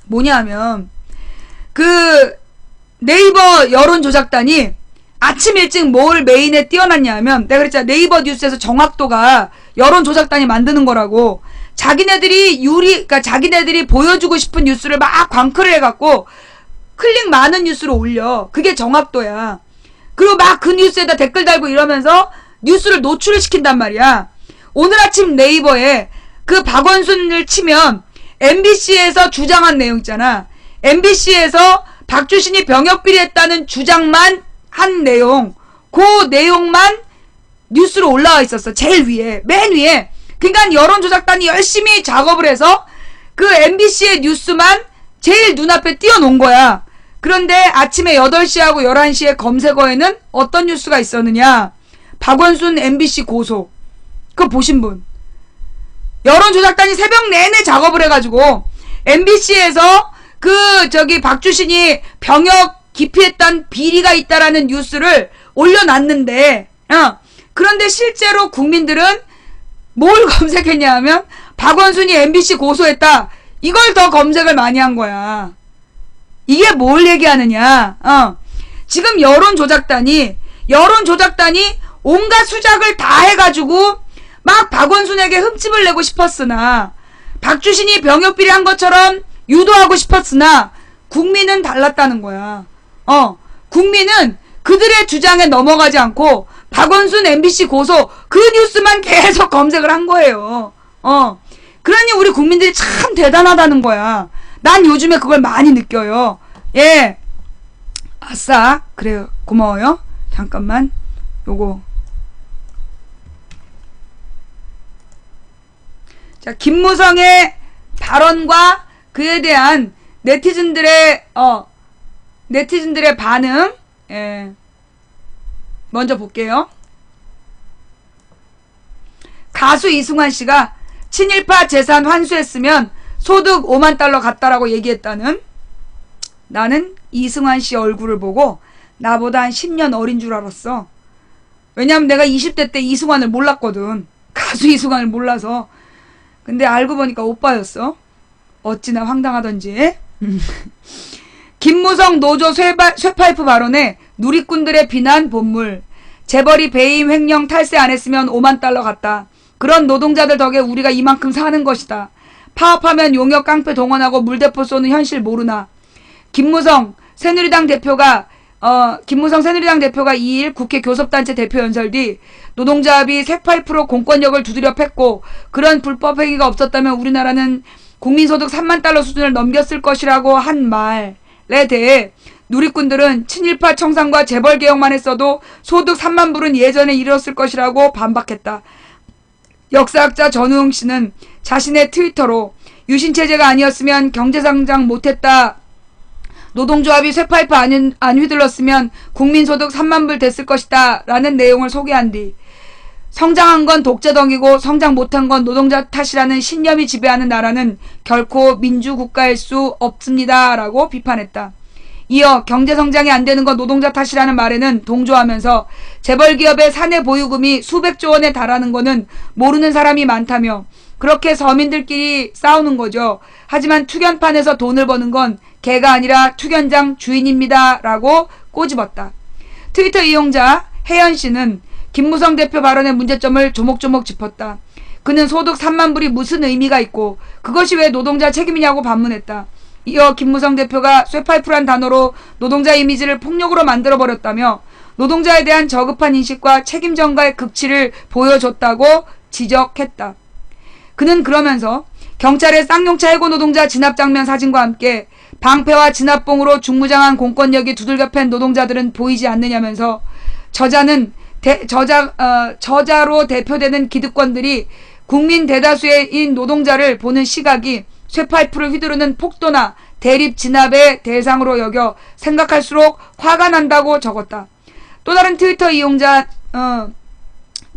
뭐냐 하면, 네이버 여론조작단이 아침 일찍 뭘 메인에 띄워놨냐 하면, 내가 그랬잖아. 네이버 뉴스에서 정확도가 여론조작단이 만드는 거라고. 그러니까 자기네들이 보여주고 싶은 뉴스를 막 광클을 해갖고, 클릭 많은 뉴스로 올려. 그게 정확도야. 그리고 막 그 뉴스에다 댓글 달고 이러면서 뉴스를 노출을 시킨단 말이야. 오늘 아침 네이버에 박원순을 치면 MBC에서 주장한 내용 있잖아. MBC에서 박주신이 병역비리 했다는 주장만 한 내용, 그 내용만 뉴스로 올라와 있었어. 제일 위에, 맨 위에. 그러니까 여론조작단이 열심히 작업을 해서 MBC의 뉴스만 제일 눈앞에 띄워놓은 거야. 그런데 아침에 8시하고 11시에 검색어에는 어떤 뉴스가 있었느냐? 박원순 MBC 고소. 그거 보신 분. 여론조작단이 새벽 내내 작업을 해가지고 MBC에서 박주신이 병역 기피했던 비리가 있다라는 뉴스를 올려놨는데, 그런데 실제로 국민들은 뭘 검색했냐 하면 박원순이 MBC 고소했다. 이걸 더 검색을 많이 한 거야. 이게 뭘 얘기하느냐? 지금 여론조작단이 온갖 수작을 다 해가지고 막 박원순에게 흠집을 내고 싶었으나, 박주신이 병역비리 한 것처럼 유도하고 싶었으나, 국민은 달랐다는 거야. 국민은 그들의 주장에 넘어가지 않고 박원순 MBC 고소 그 뉴스만 계속 검색을 한 거예요. 그러니 우리 국민들이 참 대단하다는 거야. 난 요즘에 그걸 많이 느껴요. 예. 아싸. 그래요. 고마워요. 잠깐만. 요거. 자, 김무성의 발언과 그에 대한 네티즌들의 반응. 예. 먼저 볼게요. 가수 이승환 씨가 친일파 재산 환수했으면 소득 5만 달러 갔다라고 얘기했다는. 나는 이승환 씨 얼굴을 보고 나보다 한 10년 어린 줄 알았어. 왜냐면 내가 20대 때 이승환을 몰랐거든. 가수 이승환을 몰라서. 근데 알고 보니까 오빠였어. 어찌나 황당하던지. 김무성 노조 쇠파이프 발언에 누리꾼들의 비난 본물. 재벌이 배임 횡령 탈세 안 했으면 5만 달러 갔다. 그런 노동자들 덕에 우리가 이만큼 사는 것이다. 파업하면 용역 깡패 동원하고 물대포 쏘는 현실 모르나. 김무성 새누리당 대표가 2일 국회 교섭단체 대표 연설 뒤 노동자합이 쇠파이프로 공권력을 두드려 팼고 그런 불법 행위가 없었다면 우리나라는 국민소득 3만 달러 수준을 넘겼을 것이라고 한 말에 대해 누리꾼들은 친일파 청산과 재벌개혁만 했어도 소득 3만 불은 예전에 이뤘을 것이라고 반박했다. 역사학자 전우웅 씨는 자신의 트위터로 유신체제가 아니었으면 경제성장 못했다. 노동조합이 쇠파이프 안 휘둘렀으면 국민소득 3만 불 됐을 것이다. 라는 내용을 소개한 뒤 성장한 건 독재덕이고 성장 못한 건 노동자 탓이라는 신념이 지배하는 나라는 결코 민주국가일 수 없습니다. 라고 비판했다. 이어 경제성장이 안 되는 건 노동자 탓이라는 말에는 동조하면서 재벌기업의 사내 보유금이 수백조 원에 달하는 거는 모르는 사람이 많다며 그렇게 서민들끼리 싸우는 거죠. 하지만 투견판에서 돈을 버는 건 개가 아니라 투견장 주인입니다. 라고 꼬집었다. 트위터 이용자 혜연 씨는 김무성 대표 발언의 문제점을 조목조목 짚었다. 그는 소득 3만 불이 무슨 의미가 있고 그것이 왜 노동자 책임이냐고 반문했다. 이어 김무성 대표가 쇠파이프란 단어로 노동자 이미지를 폭력으로 만들어버렸다며 노동자에 대한 저급한 인식과 책임 전가의 극치를 보여줬다고 지적했다. 그는 그러면서 경찰의 쌍용차 해고 노동자 진압 장면 사진과 함께 방패와 진압봉으로 중무장한 공권력이 두들겨 팬 노동자들은 보이지 않느냐면서 저자로 대표되는 기득권들이 국민 대다수인 노동자를 보는 시각이 쇠파이프를 휘두르는 폭도나 대립 진압의 대상으로 여겨 생각할수록 화가 난다고 적었다. 또 다른 트위터 이용자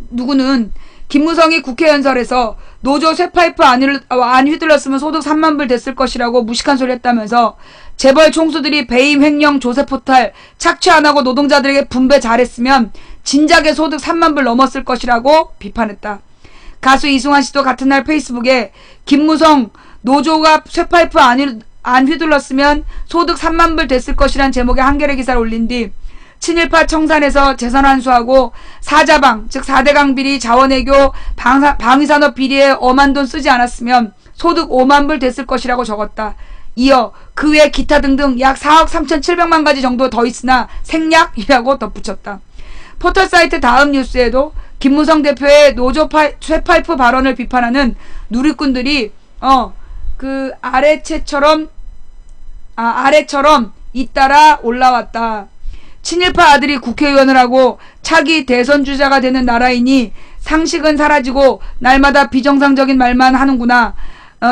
누구는 김무성이 국회 연설에서 노조 쇠파이프 안 휘둘렀으면 소득 3만 불 됐을 것이라고 무식한 소리 했다면서 재벌 총수들이 배임 횡령 조세 포탈 착취 안 하고 노동자들에게 분배 잘했으면 진작에 소득 3만 불 넘었을 것이라고 비판했다. 가수 이승환 씨도 같은 날 페이스북에 김무성 노조가 쇠파이프 안 휘둘렀으면 소득 3만 불 됐을 것이란 제목의 한겨레 기사를 올린 뒤 친일파 청산에서 재산 환수하고 사자방 즉 4대강 비리 자원외교 방위산업 비리에 엄한 돈 쓰지 않았으면 소득 5만 불 됐을 것이라고 적었다. 이어 그 외 기타 등등 약 4억 3,700만 가지 정도 더 있으나 생략이라고 덧붙였다. 포털사이트 다음 뉴스에도 김무성 대표의 노조 쇠파이프 발언을 비판하는 누리꾼들이 그 아래처럼 잇따라 올라왔다. 친일파 아들이 국회의원을 하고 차기 대선 주자가 되는 나라이니 상식은 사라지고 날마다 비정상적인 말만 하는구나.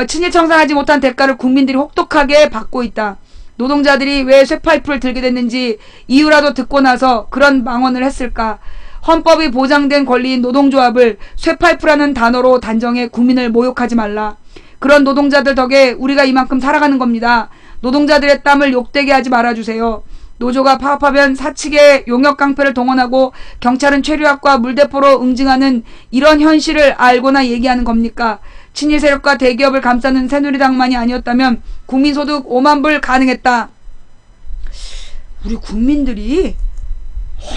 친일 청산하지 못한 대가를 국민들이 혹독하게 받고 있다. 노동자들이 왜 쇠파이프를 들게 됐는지 이유라도 듣고 나서 그런 망언을 했을까. 헌법이 보장된 권리인 노동조합을 쇠파이프라는 단어로 단정해 국민을 모욕하지 말라. 그런 노동자들 덕에 우리가 이만큼 살아가는 겁니다. 노동자들의 땀을 욕되게 하지 말아주세요. 노조가 파업하면 사측의 용역 깡패를 동원하고 경찰은 최류학과 물대포로 응징하는 이런 현실을 알고나 얘기하는 겁니까? 친일 세력과 대기업을 감싸는 새누리당만이 아니었다면 국민소득 5만 불 가능했다. 우리 국민들이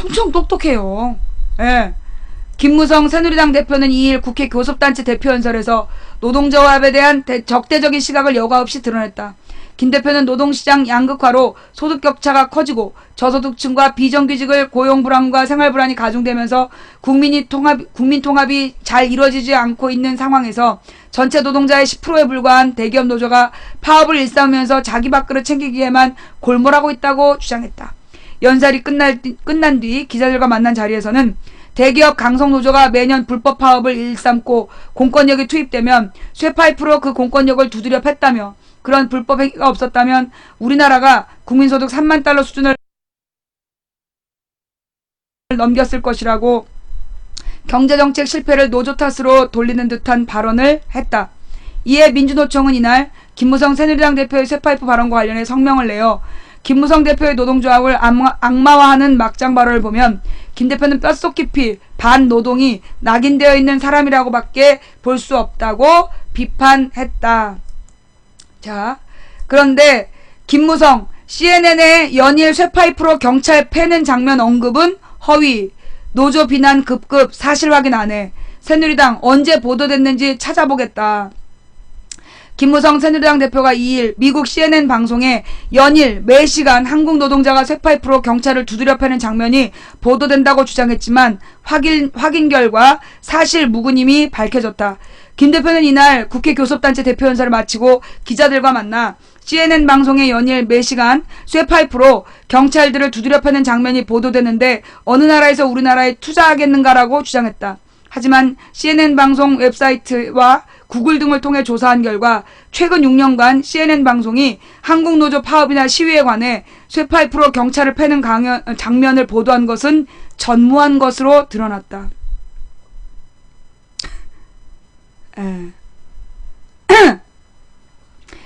엄청 똑똑해요. 예. 김무성 새누리당 대표는 2일 국회 교섭단체 대표연설에서 노동조합에 대한 적대적인 시각을 여과 없이 드러냈다. 김 대표는 노동시장 양극화로 소득 격차가 커지고 저소득층과 비정규직의 고용 불안과 생활 불안이 가중되면서 국민 통합이 잘 이루어지지 않고 있는 상황에서 전체 노동자의 10%에 불과한 대기업 노조가 파업을 일삼으면서 자기 밥그릇 챙기기에만 골몰하고 있다고 주장했다. 연설이 끝난 뒤 기자들과 만난 자리에서는 대기업 강성노조가 매년 불법 파업을 일삼고 공권력이 투입되면 쇠파이프로 그 공권력을 두드려 팼다며 그런 불법 행위가 없었다면 우리나라가 국민소득 3만 달러 수준을 넘겼을 것이라고 경제정책 실패를 노조 탓으로 돌리는 듯한 발언을 했다. 이에 민주노총은 이날 김무성 새누리당 대표의 쇠파이프 발언과 관련해 성명을 내어 김무성 대표의 노동조합을 악마화하는 막장 발언을 보면 김 대표는 뼛속 깊이 반노동이 낙인되어 있는 사람이라고밖에 볼 수 없다고 비판했다. 자, 그런데 김무성 CNN의 연일 쇠파이프로 경찰 패는 장면 언급은 허위, 노조 비난 급급 사실 확인 안 해. 새누리당 언제 보도됐는지 찾아보겠다. 김무성 새누리당 대표가 2일 미국 CNN 방송에 연일 매시간 한국 노동자가 쇠파이프로 경찰을 두드려 패는 장면이 보도된다고 주장했지만 확인 결과 사실 무근임이 밝혀졌다. 김 대표는 이날 국회 교섭단체 대표연설을 마치고 기자들과 만나 CNN 방송에 연일 매시간 쇠파이프로 경찰들을 두드려 패는 장면이 보도되는데 어느 나라에서 우리나라에 투자하겠는가라고 주장했다. 하지만 CNN 방송 웹사이트와 구글 등을 통해 조사한 결과 최근 6년간 CNN 방송이 한국 노조 파업이나 시위에 관해 쇠파이프로 경찰을 패는 장면을 보도한 것은 전무한 것으로 드러났다.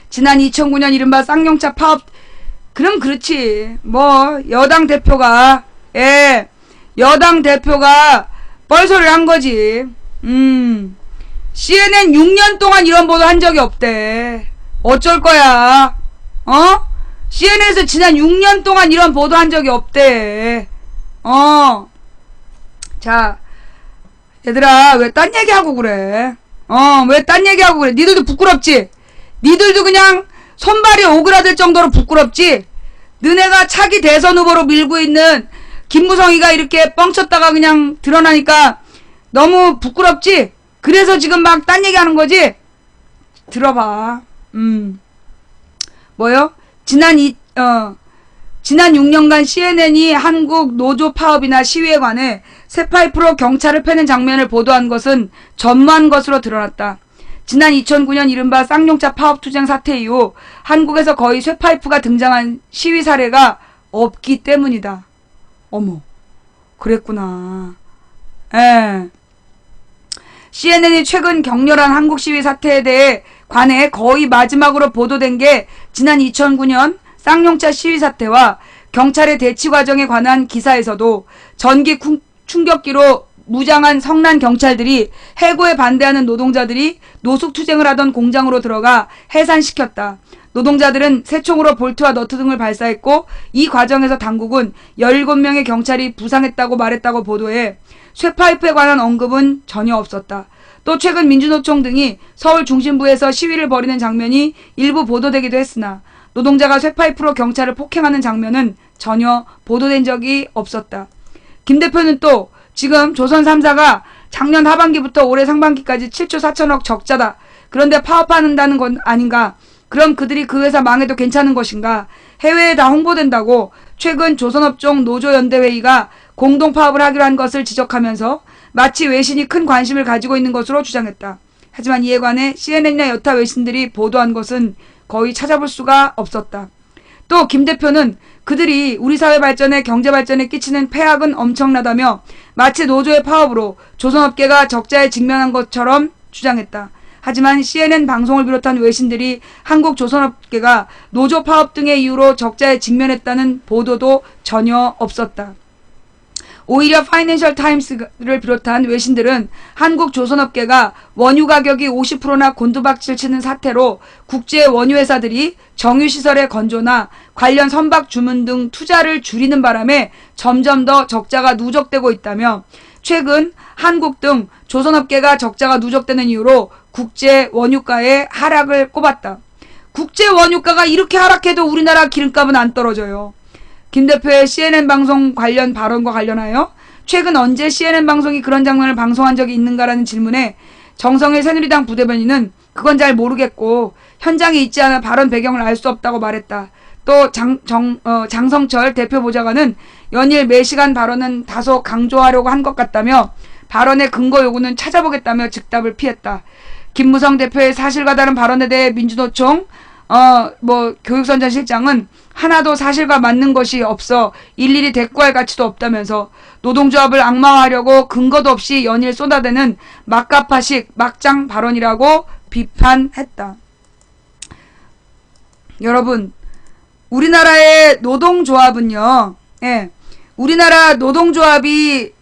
지난 2009년 이른바 쌍용차 파업, 그럼 그렇지. 뭐 여당 대표가 뻘소리를 한 거지. CNN 6년 동안 이런 보도 한 적이 없대. 어쩔 거야? CNN에서 지난 6년 동안 이런 보도 한 적이 없대. 자, 얘들아, 왜 딴 얘기하고 그래? 왜 딴 얘기하고 그래? 니들도 부끄럽지? 니들도 그냥 손발이 오그라들 정도로 부끄럽지? 너네가 차기 대선 후보로 밀고 있는 김무성이가 이렇게 뻥쳤다가 그냥 드러나니까 너무 부끄럽지? 그래서 지금 막 딴 얘기하는 거지? 들어봐. 뭐요? 지난 6년간 CNN이 한국 노조 파업이나 시위에 관해 쇠파이프로 경찰을 패는 장면을 보도한 것은 전무한 것으로 드러났다. 지난 2009년 이른바 쌍용차 파업 투쟁 사태 이후 한국에서 거의 쇠파이프가 등장한 시위 사례가 없기 때문이다. 어머, 그랬구나. CNN이 최근 격렬한 한국 시위 사태에 대해 관해 거의 마지막으로 보도된 게 지난 2009년 쌍용차 시위 사태와 경찰의 대치 과정에 관한 기사에서도 전기 충격기로 무장한 성난 경찰들이 해고에 반대하는 노동자들이 노숙투쟁을 하던 공장으로 들어가 해산시켰다. 노동자들은 새총으로 볼트와 너트 등을 발사했고 이 과정에서 당국은 17명의 경찰이 부상했다고 말했다고 보도해 쇠파이프에 관한 언급은 전혀 없었다. 또 최근 민주노총 등이 서울 중심부에서 시위를 벌이는 장면이 일부 보도되기도 했으나 노동자가 쇠파이프로 경찰을 폭행하는 장면은 전혀 보도된 적이 없었다. 김 대표는 또 지금 조선 3사가 작년 하반기부터 올해 상반기까지 7조 4천억 적자다. 그런데 파업한다는 건 아닌가? 그럼 그들이 그 회사 망해도 괜찮은 것인가? 해외에 다 홍보된다고 최근 조선업종 노조연대회의가 공동파업을 하기로 한 것을 지적하면서 마치 외신이 큰 관심을 가지고 있는 것으로 주장했다. 하지만 이에 관해 CNN이나 여타 외신들이 보도한 것은 거의 찾아볼 수가 없었다. 또 김 대표는 그들이 우리 사회 발전에 경제 발전에 끼치는 폐악은 엄청나다며 마치 노조의 파업으로 조선업계가 적자에 직면한 것처럼 주장했다. 하지만 CNN 방송을 비롯한 외신들이 한국 조선업계가 노조 파업 등의 이유로 적자에 직면했다는 보도도 전혀 없었다. 오히려 파이낸셜 타임스를 비롯한 외신들은 한국 조선업계가 원유 가격이 50%나 곤두박질 치는 사태로 국제 원유 회사들이 정유시설의 건조나 관련 선박 주문 등 투자를 줄이는 바람에 점점 더 적자가 누적되고 있다며 최근 한국 등 조선업계가 적자가 누적되는 이유로 국제 원유가의 하락을 꼽았다. 국제 원유가가 이렇게 하락해도 우리나라 기름값은 안 떨어져요. 김 대표의 CNN 방송 관련 발언과 관련하여 최근 언제 CNN 방송이 그런 장면을 방송한 적이 있는가라는 질문에 정성일 새누리당 부대변인은 그건 잘 모르겠고 현장에 있지 않아 발언 배경을 알 수 없다고 말했다. 또 장성철 대표 보좌관은 연일 매시간 발언은 다소 강조하려고 한 것 같다며 발언의 근거 요구는 찾아보겠다며 즉답을 피했다. 김무성 대표의 사실과 다른 발언에 대해 민주노총 교육선전실장은 하나도 사실과 맞는 것이 없어 일일이 대꾸할 가치도 없다면서 노동조합을 악마화하려고 근거도 없이 연일 쏟아대는 막가파식 막장 발언이라고 비판했다. 여러분, 우리나라의 노동조합은요, 예, 우리나라 노동자들이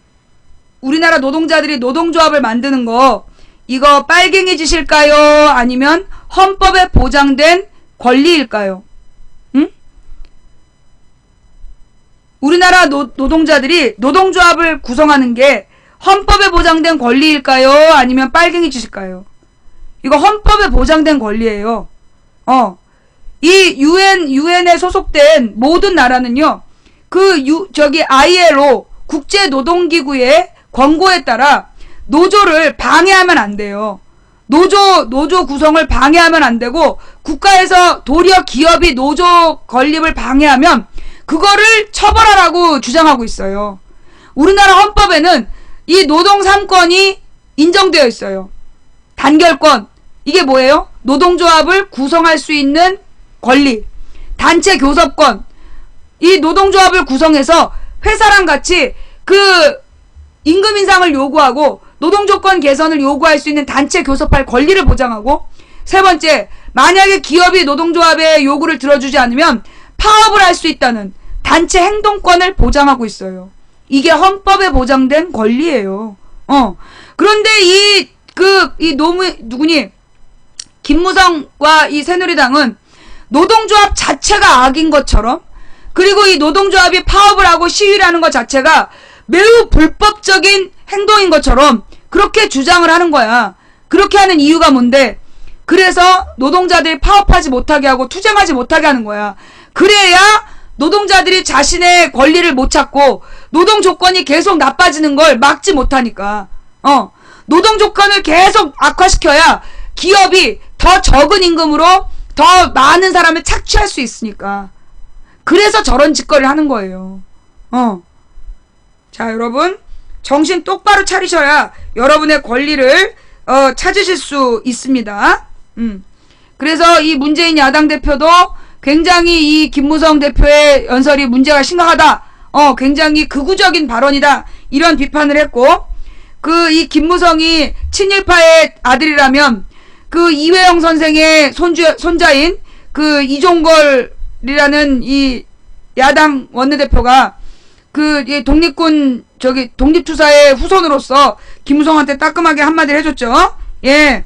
노동조합을 만드는 거, 이거 빨갱이 짓일까요? 아니면 헌법에 보장된 권리일까요? 응? 우리나라 노동자들이 노동조합을 구성하는 게 헌법에 보장된 권리일까요? 아니면 빨갱이 짓일까요? 이거 헌법에 보장된 권리예요. 이 유엔에 소속된 모든 나라는요, ILO 국제노동기구의 권고에 따라 노조를 방해하면 안 돼요. 노조 구성을 방해하면 안 되고, 국가에서 도리어 기업이 노조 건립을 방해하면 그거를 처벌하라고 주장하고 있어요. 우리나라 헌법에는 이 노동 3권이 인정되어 있어요. 단결권, 이게 뭐예요? 노동조합을 구성할 수 있는 권리. 단체 교섭권, 이 노동조합을 구성해서 회사랑 같이 그 임금 인상을 요구하고 노동조건 개선을 요구할 수 있는 단체 교섭할 권리를 보장하고, 세 번째, 만약에 기업이 노동조합의 요구를 들어주지 않으면 파업을 할 수 있다는 단체 행동권을 보장하고 있어요. 이게 헌법에 보장된 권리예요. 그런데 김무성과 이 새누리당은 노동조합 자체가 악인 것처럼, 그리고 이 노동조합이 파업을 하고 시위를 하는 것 자체가 매우 불법적인 행동인 것처럼 그렇게 주장을 하는 거야. 그렇게 하는 이유가 뭔데? 그래서 노동자들이 파업하지 못하게 하고 투쟁하지 못하게 하는 거야. 그래야 노동자들이 자신의 권리를 못 찾고 노동 조건이 계속 나빠지는 걸 막지 못하니까. 노동 조건을 계속 악화시켜야 기업이 더 적은 임금으로 더 많은 사람을 착취할 수 있으니까. 그래서 저런 짓거리를 하는 거예요. 자, 여러분, 정신 똑바로 차리셔야 여러분의 권리를 찾으실 수 있습니다. 그래서 이 문재인 야당 대표도 굉장히 이 김무성 대표의 연설이 문제가 심각하다. 굉장히 극우적인 발언이다. 이런 비판을 했고, 이 김무성이 친일파의 아들이라면 이회영 선생의 손자인 이종걸이라는 이 야당 원내대표가 독립투사의 후손으로서 김무성한테 따끔하게 한마디를 해줬죠. 예.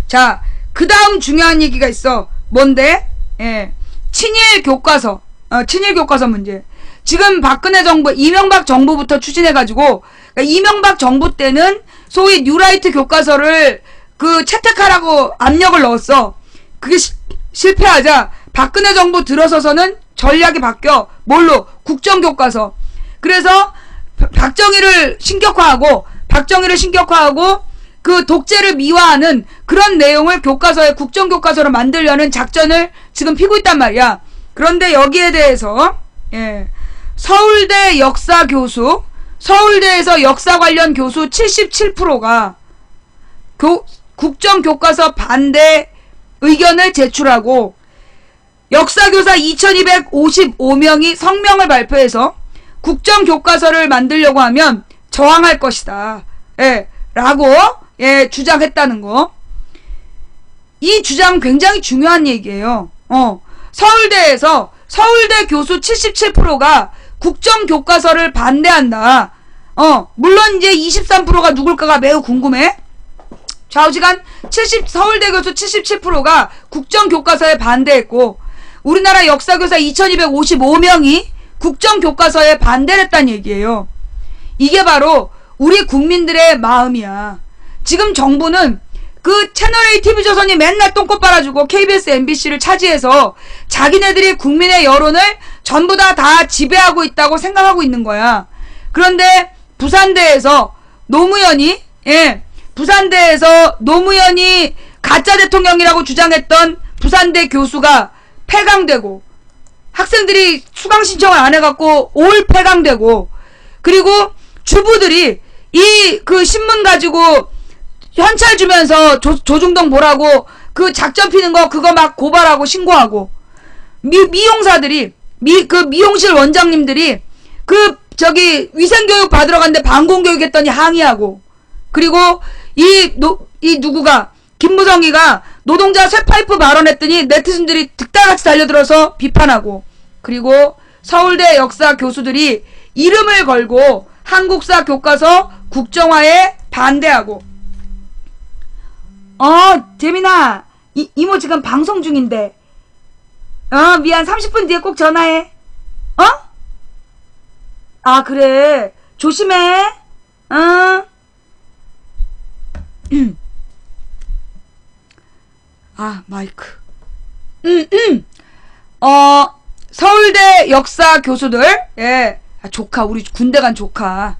자, 그 다음 중요한 얘기가 있어. 뭔데? 예. 친일 교과서 문제. 지금 박근혜 정부, 이명박 정부부터 추진해가지고, 그러니까 이명박 정부 때는 소위 뉴라이트 교과서를 채택하라고 압력을 넣었어. 그게 실패하자 박근혜 정부 들어서서는 전략이 바뀌어. 뭘로? 국정교과서. 그래서 박정희를 신격화하고 독재를 미화하는 그런 내용을 국정교과서로 만들려는 작전을 지금 피고 있단 말이야. 그런데 여기에 대해서 서울대 역사 교수, 서울대에서 역사 관련 교수 77%가 국정교과서 반대 의견을 제출하고, 역사교사 2255명이 성명을 발표해서 국정교과서를 만들려고 하면 저항할 것이다. 라고 주장했다는 거. 이 주장 굉장히 중요한 얘기예요. 서울대 교수 77%가 국정교과서를 반대한다. 물론 이제 23%가 누굴까가 매우 궁금해. 좌우지간 서울대 교수 77%가 국정교과서에 반대했고, 우리나라 역사교사 2255명이 국정교과서에 반대를 했다는 얘기예요. 이게 바로 우리 국민들의 마음이야. 지금 정부는 채널A TV조선이 맨날 똥꼬 빨아주고 KBS, MBC를 차지해서 자기네들이 국민의 여론을 전부 다 지배하고 있다고 생각하고 있는 거야. 그런데 부산대에서 노무현이 가짜 대통령이라고 주장했던 부산대 교수가 폐강되고, 학생들이 수강 신청을 안 해갖고 올 폐강되고, 그리고 주부들이 신문 가지고 현찰 주면서 조중동 보라고 작전 피는 거 그거 막 고발하고 신고하고, 미용사들이 미용실 원장님들이 위생교육 받으러 갔는데 방공교육 했더니 항의하고, 그리고 김무성이가 노동자 쇠파이프 발언했더니 네티즌들이 득달같이 달려들어서 비판하고, 그리고 서울대 역사 교수들이 이름을 걸고 한국사 교과서 국정화에 반대하고. 재민아, 이모 지금 방송 중인데. 미안, 30분 뒤에 꼭 전화해. 그래. 조심해. 마이크. 서울대 역사 교수들, 예. 조카, 우리 군대 간 조카.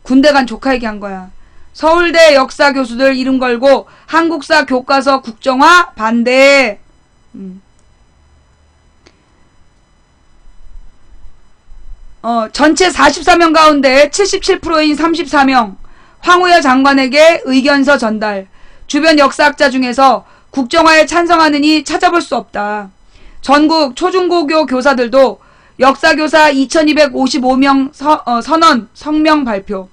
군대 간 조카 얘기한 거야. 서울대 역사 교수들 이름 걸고 한국사 교과서 국정화 반대. 전체 44명 가운데 77%인 34명. 황우여 장관에게 의견서 전달. 주변 역사학자 중에서 국정화에 찬성하느니 찾아볼 수 없다. 전국 초중고교 교사들도 역사교사 2255명 선언 성명 발표.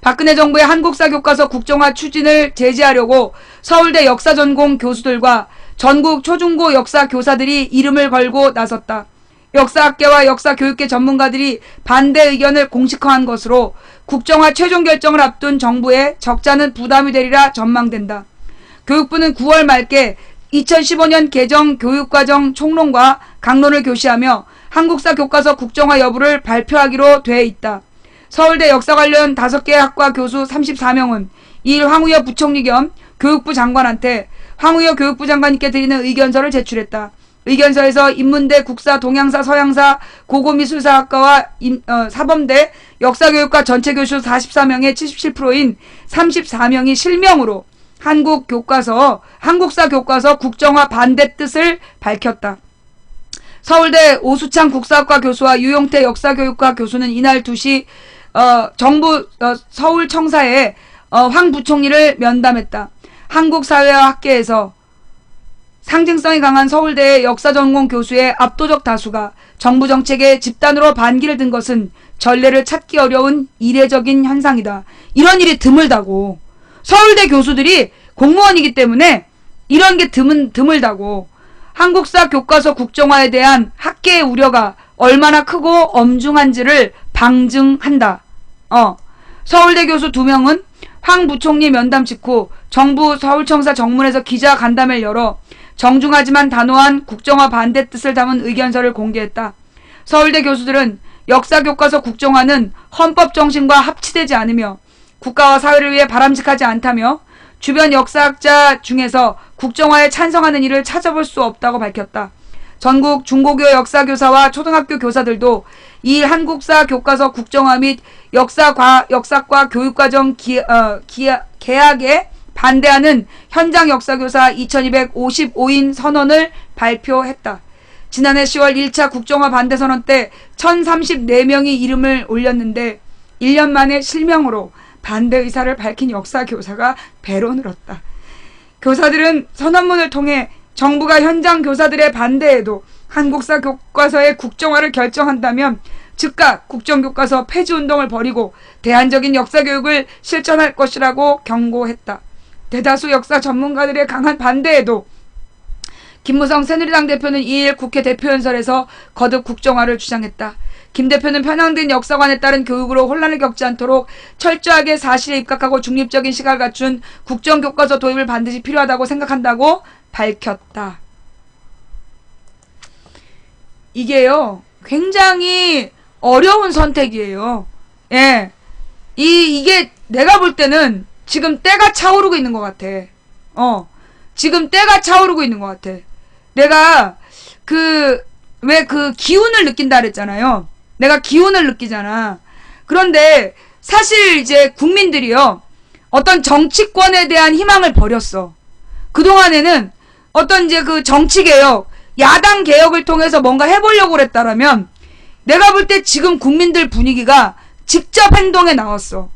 박근혜 정부의 한국사 교과서 국정화 추진을 제지하려고 서울대 역사전공 교수들과 전국 초중고 역사 교사들이 이름을 걸고 나섰다. 역사학계와 역사교육계 전문가들이 반대 의견을 공식화한 것으로 국정화 최종 결정을 앞둔 정부의 적자는 부담이 되리라 전망된다. 교육부는 9월 말께 2015년 개정 교육과정 총론과 강론을 교시하며 한국사 교과서 국정화 여부를 발표하기로 돼 있다. 서울대 역사 관련 5개 학과 교수 34명은 이일 황우여 부총리 겸 교육부 장관한테 황우여 교육부 장관님께 드리는 의견서를 제출했다. 의견서에서 인문대 국사, 동양사, 서양사, 고고미술사학과와 사범대 역사교육과 전체 교수 44명의 77%인 34명이 실명으로 한국사 교과서 국정화 반대 뜻을 밝혔다. 서울대 오수창 국사학과 교수와 유용태 역사교육과 교수는 이날 2시 정부 서울청사에 황 부총리를 면담했다. 한국사회와 학계에서 상징성이 강한 서울대의 역사전공 교수의 압도적 다수가 정부 정책에 집단으로 반기를 든 것은 전례를 찾기 어려운 이례적인 현상이다. 이런 일이 드물다고. 서울대 교수들이 공무원이기 때문에 이런 게 드물다고. 한국사 교과서 국정화에 대한 학계의 우려가 얼마나 크고 엄중한지를 방증한다. 서울대 교수 2명은 황 부총리 면담 직후 정부 서울청사 정문에서 기자 간담회를 열어 정중하지만 단호한 국정화 반대 뜻을 담은 의견서를 공개했다. 서울대 교수들은 역사교과서 국정화는 헌법 정신과 합치되지 않으며 국가와 사회를 위해 바람직하지 않다며 주변 역사학자 중에서 국정화에 찬성하는 이를 찾아볼 수 없다고 밝혔다. 전국 중고교 역사교사와 초등학교 교사들도 이 한국사 교과서 국정화 및 역사과 교육과정 개학에 반대하는 현장 역사교사 2255인 선언을 발표했다. 지난해 10월 1차 국정화 반대 선언 때 1034명이 이름을 올렸는데 1년 만에 실명으로 반대 의사를 밝힌 역사교사가 배로 늘었다. 교사들은 선언문을 통해 정부가 현장 교사들의 반대에도 한국사 교과서의 국정화를 결정한다면 즉각 국정교과서 폐지운동을 벌이고 대안적인 역사교육을 실천할 것이라고 경고했다. 대다수 역사 전문가들의 강한 반대에도 김무성 새누리당 대표는 2일 국회 대표연설에서 거듭 국정화를 주장했다. 김 대표는 편향된 역사관에 따른 교육으로 혼란을 겪지 않도록 철저하게 사실에 입각하고 중립적인 시각을 갖춘 국정교과서 도입을 반드시 필요하다고 생각한다고 밝혔다. 이게요, 굉장히 어려운 선택이에요. 예. 이게 내가 볼 때는 지금 때가 차오르고 있는 것 같아. 지금 때가 차오르고 있는 것 같아. 내가 왜 기운을 느낀다 그랬잖아요. 내가 기운을 느끼잖아. 그런데 사실 이제 국민들이요, 어떤 정치권에 대한 희망을 버렸어. 그동안에는 어떤 이제 그 정치개혁, 야당 개혁을 통해서 뭔가 해보려고 그랬다라면 내가 볼 때 지금 국민들 분위기가 직접 행동에 나왔어.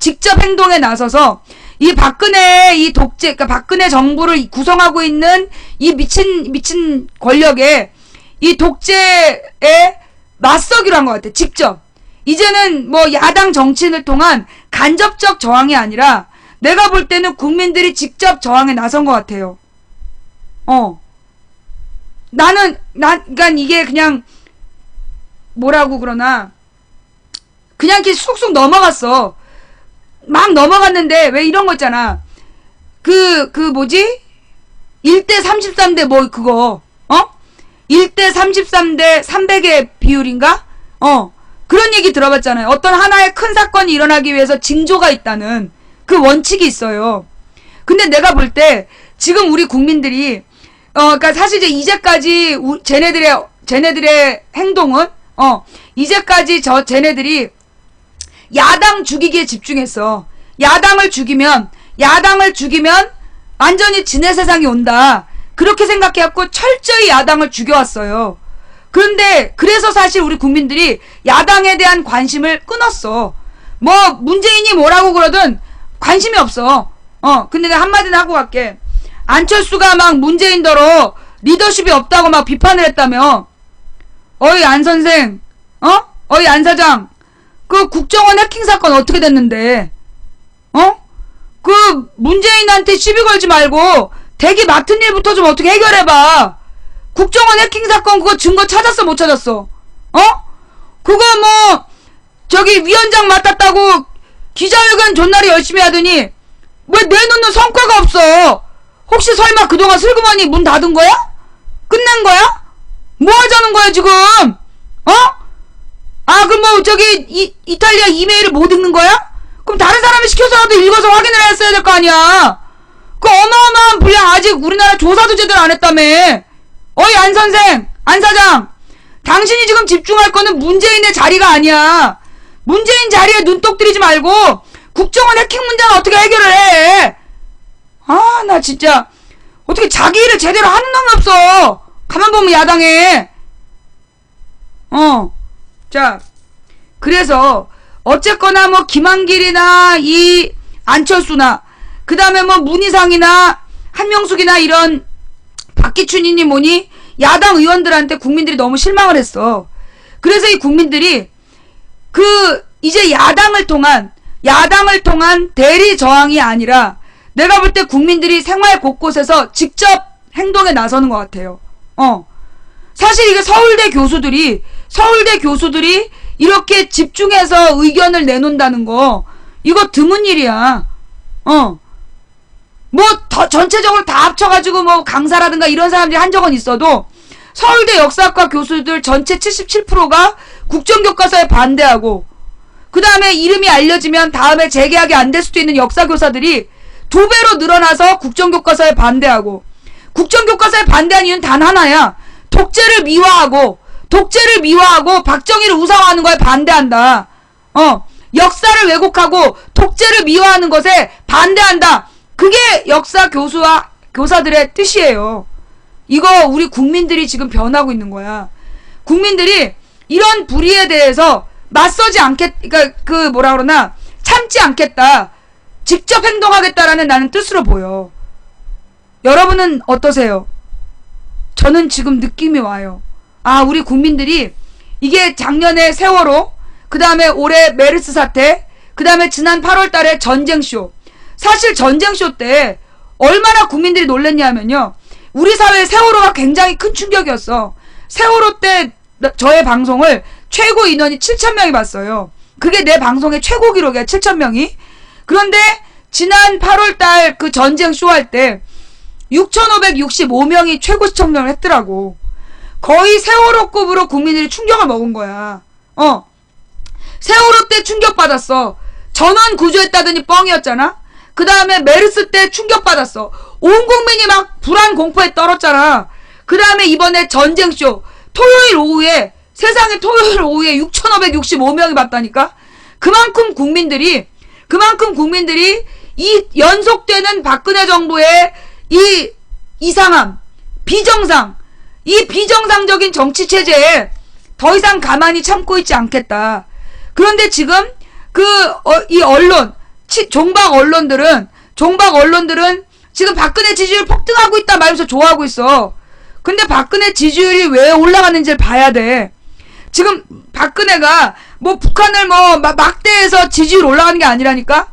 직접 행동에 나서서 이 박근혜 이 독재, 그러니까 박근혜 정부를 구성하고 있는 이 미친 권력에 이 독재에 맞서기로 한 것 같아. 직접. 이제는 뭐 야당 정치인을 통한 간접적 저항이 아니라 내가 볼 때는 국민들이 직접 저항에 나선 것 같아요. 그러니까 이게 그냥 뭐라고 그러나 그냥 이렇게 쑥쑥 넘어갔어. 막 넘어갔는데 왜 이런 거 있잖아. 뭐지? 1대 33대 뭐 그거 1대 33대 300의 비율인가? 그런 얘기 들어봤잖아요. 어떤 하나의 큰 사건이 일어나기 위해서 징조가 있다는 그 원칙이 있어요. 근데 내가 볼 때 지금 우리 국민들이 그러니까 사실 이제까지 쟤네들의 행동은 이제까지 쟤네들이 야당 죽이기에 집중했어. 야당을 죽이면 완전히 진의 세상이 온다. 그렇게 생각해갖고 철저히 야당을 죽여왔어요. 그런데 그래서 사실 우리 국민들이 야당에 대한 관심을 끊었어. 뭐 문재인이 뭐라고 그러든 관심이 없어. 근데 내가 한마디는 하고 갈게. 안철수가 막 문재인더러 리더십이 없다고 막 비판을 했다며. 어이 안 선생, 어이 안 사장, 그 국정원 해킹 사건 어떻게 됐는데? 그 문재인한테 시비 걸지 말고 대기 맡은 일부터 좀 어떻게 해결해봐. 국정원 해킹 사건 그거 증거 찾았어 못 찾았어? 그거 뭐 저기 위원장 맡았다고 기자회견 존나리 열심히 하더니 왜 내놓는 성과가 없어? 혹시 설마 그동안 슬그머니 문 닫은 거야? 끝난 거야? 뭐 하자는 거야 지금? 그럼 뭐 저기 이탈리아 이메일을 못 읽는 거야? 그럼 다른 사람이 시켜서라도 읽어서 확인을 했어야 될 거 아니야. 그 어마어마한 분량 아직 우리나라 조사도 제대로 안 했다며. 어이 안 선생, 안 사장, 당신이 지금 집중할 거는 문재인의 자리가 아니야. 문재인 자리에 눈독 들이지 말고 국정원 해킹 문제는 어떻게 해결을 해. 나 진짜 어떻게 자기 일을 제대로 하는 놈이 없어. 가만 보면 야당에. 자, 그래서 어쨌거나 뭐 김한길이나 이 안철수나 그 다음에 뭐 문희상이나 한명숙이나 이런 박기춘이니 뭐니 야당 의원들한테 국민들이 너무 실망을 했어. 그래서 이 국민들이 이제 야당을 통한 대리 저항이 아니라 내가 볼 때 국민들이 생활 곳곳에서 직접 행동에 나서는 것 같아요. 사실 이게 서울대 교수들이 이렇게 집중해서 의견을 내놓는다는 거 이거 드문 일이야. 뭐 전체적으로 다 합쳐가지고 뭐 강사라든가 이런 사람들이 한 적은 있어도 서울대 역사학과 교수들 전체 77%가 국정교과서에 반대하고 그 다음에 이름이 알려지면 다음에 재계약이 안 될 수도 있는 역사교사들이 2배로 늘어나서 국정교과서에 반대하고 국정교과서에 반대한 이유는 단 하나야. 독재를 미화하고 박정희를 우상화하는 거에 반대한다. 역사를 왜곡하고 독재를 미화하는 것에 반대한다. 그게 역사 교사들의 뜻이에요. 이거 우리 국민들이 지금 변하고 있는 거야. 국민들이 이런 불의에 대해서 맞서지 그러니까 참지 않겠다. 직접 행동하겠다라는 나는 뜻으로 보여. 여러분은 어떠세요? 저는 지금 느낌이 와요. 우리 국민들이 이게 작년에 세월호, 그 다음에 올해 메르스 사태, 그 다음에 지난 8월 달에 전쟁쇼. 사실 전쟁쇼 때 얼마나 국민들이 놀랬냐면요. 우리 사회에 세월호가 굉장히 큰 충격이었어. 세월호 때 저의 방송을 최고 인원이 7,000명이 봤어요. 그게 내 방송의 최고 기록이야, 7,000명이. 그런데 지난 8월 달 그 전쟁쇼 할 때 6,565명이 최고 시청률을 했더라고. 거의 세월호급으로 국민들이 충격을 먹은 거야. 세월호 때 충격받았어. 전원 구조했다더니 뻥이었잖아. 그 다음에 메르스 때 충격받았어. 온 국민이 막 불안 공포에 떨었잖아. 그 다음에 이번에 전쟁쇼 세상에 토요일 오후에 6,565명이 봤다니까. 그만큼 국민들이 이 연속되는 박근혜 정부의 이 이상함, 이 비정상적인 정치체제에 더 이상 가만히 참고 있지 않겠다. 그런데 지금 이 종박 언론들은 지금 박근혜 지지율 폭등하고 있다 말면서 좋아하고 있어. 근데 박근혜 지지율이 왜 올라가는지를 봐야 돼. 지금 박근혜가 뭐 북한을 막대해서 지지율 올라가는 게 아니라니까.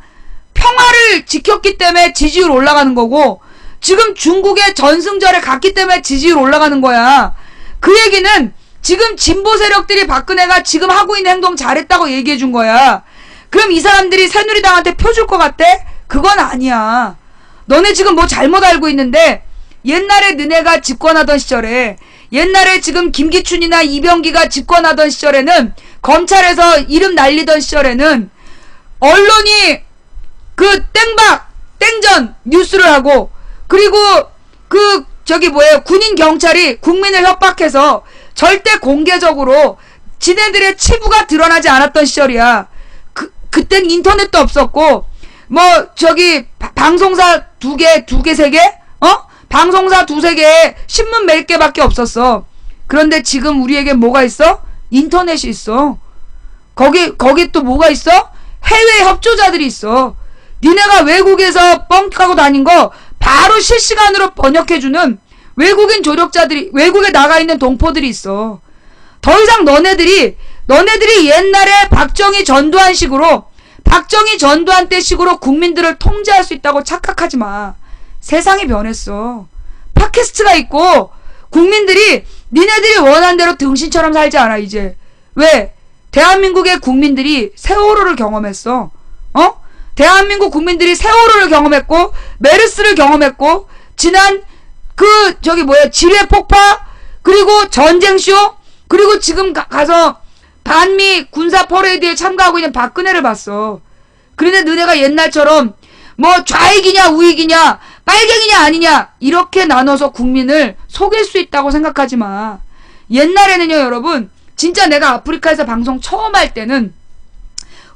평화를 지켰기 때문에 지지율 올라가는 거고, 지금 중국의 전승절에 갔기 때문에 지지율 올라가는 거야. 그 얘기는 지금 진보 세력들이 박근혜가 지금 하고 있는 행동 잘했다고 얘기해 준 거야. 그럼 이 사람들이 새누리당한테 표 줄 것 같아? 그건 아니야. 너네 지금 뭐 잘못 알고 있는데, 옛날에 너네가 집권하던 시절에, 옛날에 지금 김기춘이나 이병기가 집권하던 시절에는, 검찰에서 이름 날리던 시절에는 언론이 그 땡박 땡전 뉴스를 하고, 그리고 군인 경찰이 국민을 협박해서 절대 공개적으로 지네들의 치부가 드러나지 않았던 시절이야. 그땐 인터넷도 없었고, 방송사 두 개, 세 개? 방송사 두세 개에 신문 몇 개밖에 없었어. 그런데 지금 우리에게 뭐가 있어? 인터넷이 있어. 거기 또 뭐가 있어? 해외 협조자들이 있어. 니네가 외국에서 뻥하고 다닌 거 바로 실시간으로 번역해주는 외국인 조력자들이, 외국에 나가 있는 동포들이 있어. 더 이상 너네들이 옛날에 박정희 전두환 때 식으로 국민들을 통제할 수 있다고 착각하지 마. 세상이 변했어. 팟캐스트가 있고, 국민들이 니네들이 원하는 대로 등신처럼 살지 않아, 이제. 왜? 대한민국의 국민들이 세월호를 경험했어. 대한민국 국민들이 세월호를 경험했고, 메르스를 경험했고, 지난 지뢰 폭파, 그리고 전쟁쇼, 그리고 지금 가서 반미 군사 퍼레이드에 참가하고 있는 박근혜를 봤어. 그런데 너네가 옛날처럼 뭐 좌익이냐 우익이냐 빨갱이냐 아니냐 이렇게 나눠서 국민을 속일 수 있다고 생각하지 마. 옛날에는요, 여러분, 진짜 내가 아프리카에서 방송 처음 할 때는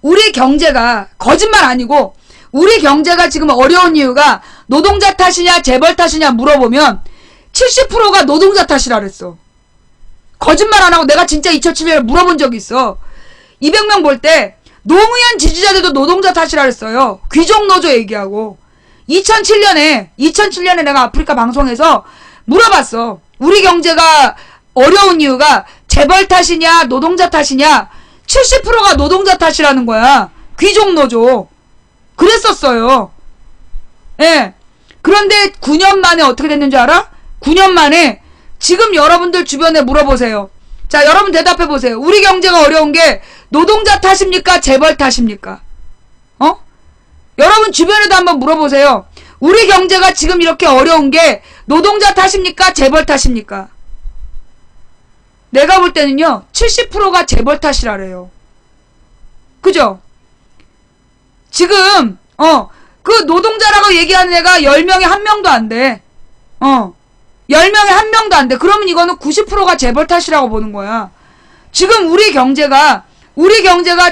우리 경제가, 거짓말 아니고 우리 경제가 지금 어려운 이유가 노동자 탓이냐 재벌 탓이냐 물어보면 70%가 노동자 탓이라 그랬어. 거짓말 안 하고 내가 진짜 2007년에 물어본 적이 있어. 200명 볼 때 노무현 지지자들도 노동자 탓이라 그랬어요. 귀족노조 얘기하고. 2007년에 내가 아프리카 방송에서 물어봤어. 우리 경제가 어려운 이유가 재벌 탓이냐 노동자 탓이냐. 70%가 노동자 탓이라는 거야. 귀족노조. 그랬었어요. 예. 그런데 9년 만에 어떻게 됐는지 알아? 9년 만에 지금 여러분들 주변에 물어보세요. 자, 여러분 대답해보세요. 우리 경제가 어려운 게 노동자 탓입니까? 재벌 탓입니까? 여러분 주변에도 한번 물어보세요. 우리 경제가 지금 이렇게 어려운 게 노동자 탓입니까? 재벌 탓입니까? 내가 볼 때는요, 70%가 재벌 탓이라래요. 그죠? 지금, 그 노동자라고 얘기하는 애가 10명에 1명도 안 돼. 10명에 1명도 안 돼. 그러면 이거는 90%가 재벌 탓이라고 보는 거야. 지금 우리 경제가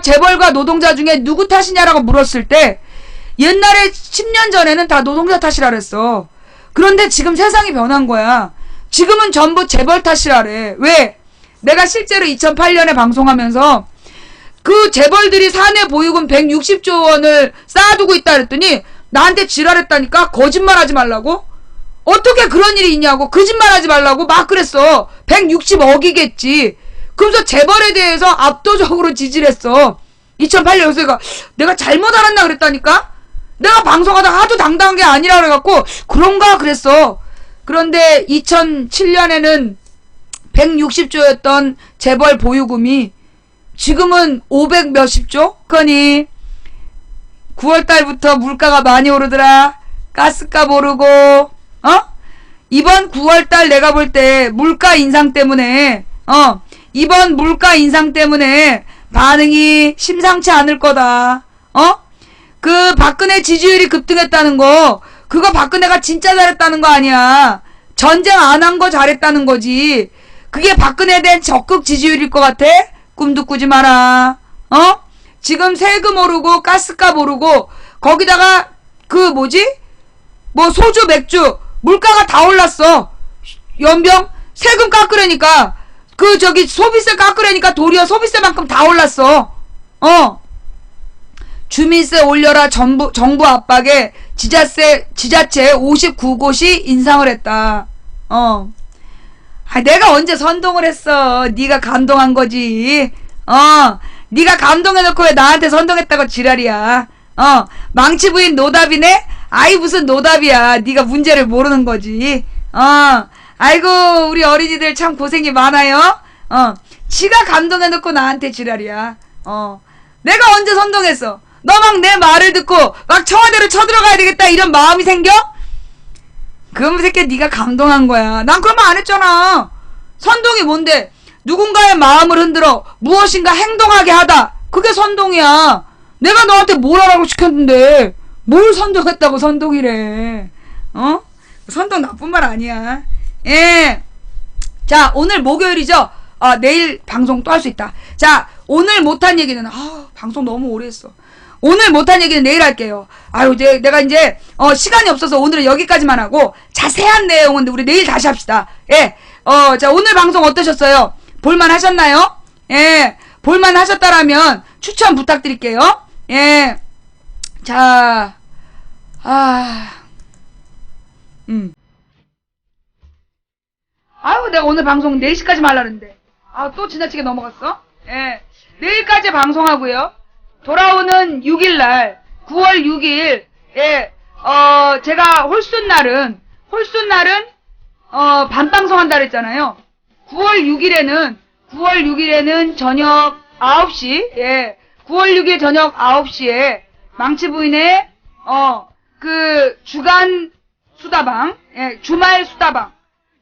재벌과 노동자 중에 누구 탓이냐라고 물었을 때, 옛날에 10년 전에는 다 노동자 탓이라 그랬어. 그런데 지금 세상이 변한 거야. 지금은 전부 재벌 탓이라래. 왜? 내가 실제로 2008년에 방송하면서 그 재벌들이 사내 보유금 160조 원을 쌓아두고 있다 그랬더니 나한테 지랄했다니까. 거짓말하지 말라고. 어떻게 그런 일이 있냐고. 거짓말하지 말라고 막 그랬어. 160억이겠지. 그러면서 재벌에 대해서 압도적으로 지지를 했어. 2008년. 그래서 내가 잘못 알았나 그랬다니까. 내가 방송하다 하도 당당한 게 아니라 그래갖고 그런가 그랬어. 그런데 2007년에는 160조였던 재벌 보유금이 지금은 500 몇십조? 그러니 9월달부터 물가가 많이 오르더라. 가스값 오르고, 이번 9월달 내가 볼 때 물가 인상 때문에, 이번 물가 인상 때문에 반응이 심상치 않을 거다. 그 박근혜 지지율이 급등했다는 거, 그거 박근혜가 진짜 잘했다는 거 아니야. 전쟁 안 한 거 잘했다는 거지. 그게 박근혜에 대한 적극 지지율일 것 같아? 꿈도 꾸지 마라. 지금 세금 오르고 가스값 오르고 거기다가 소주 맥주 물가가 다 올랐어. 연병 세금 깎으려니까 소비세 깎으려니까 도리어 소비세만큼 다 올랐어. 주민세 올려라 정부 압박에 지자체 59곳이 인상을 했다. 내가 언제 선동을 했어. 네가 감동한 거지. 네가 감동해놓고 왜 나한테 선동했다고 지랄이야. 망치 부인 노답이네? 아이 무슨 노답이야. 네가 문제를 모르는 거지. 아이고 우리 어린이들 참 고생이 많아요. 지가 감동해놓고 나한테 지랄이야. 내가 언제 선동했어? 너 막 내 말을 듣고 막 청와대로 쳐들어가야 되겠다 이런 마음이 생겨? 그럼 새끼 네가 감동한 거야. 난 그런 말 안 했잖아. 선동이 뭔데? 누군가의 마음을 흔들어 무엇인가 행동하게 하다. 그게 선동이야. 내가 너한테 뭘 하라고 시켰는데 뭘 선동했다고 선동이래. 선동 나쁜 말 아니야. 예. 자, 오늘 목요일이죠? 내일 방송 또 할 수 있다. 자, 오늘 못한 얘기는, 방송 너무 오래 했어. 오늘 못한 얘기는 내일 할게요. 아유, 내가 이제, 시간이 없어서 오늘은 여기까지만 하고, 자세한 내용은 우리 내일 다시 합시다. 예. 자, 오늘 방송 어떠셨어요? 볼만 하셨나요? 예. 볼만 하셨다라면 추천 부탁드릴게요. 예. 자, 아유, 내가 오늘 방송 4시까지 말라는데. 또 지나치게 넘어갔어? 예. 내일까지 방송하고요. 돌아오는 6일날, 9월 6일, 예, 제가 홀순날은, 밤방송 한다 그랬잖아요. 9월 6일에는 저녁 9시, 예, 9월 6일 저녁 9시에 망치 부인의, 주간 수다방, 예, 주말 수다방.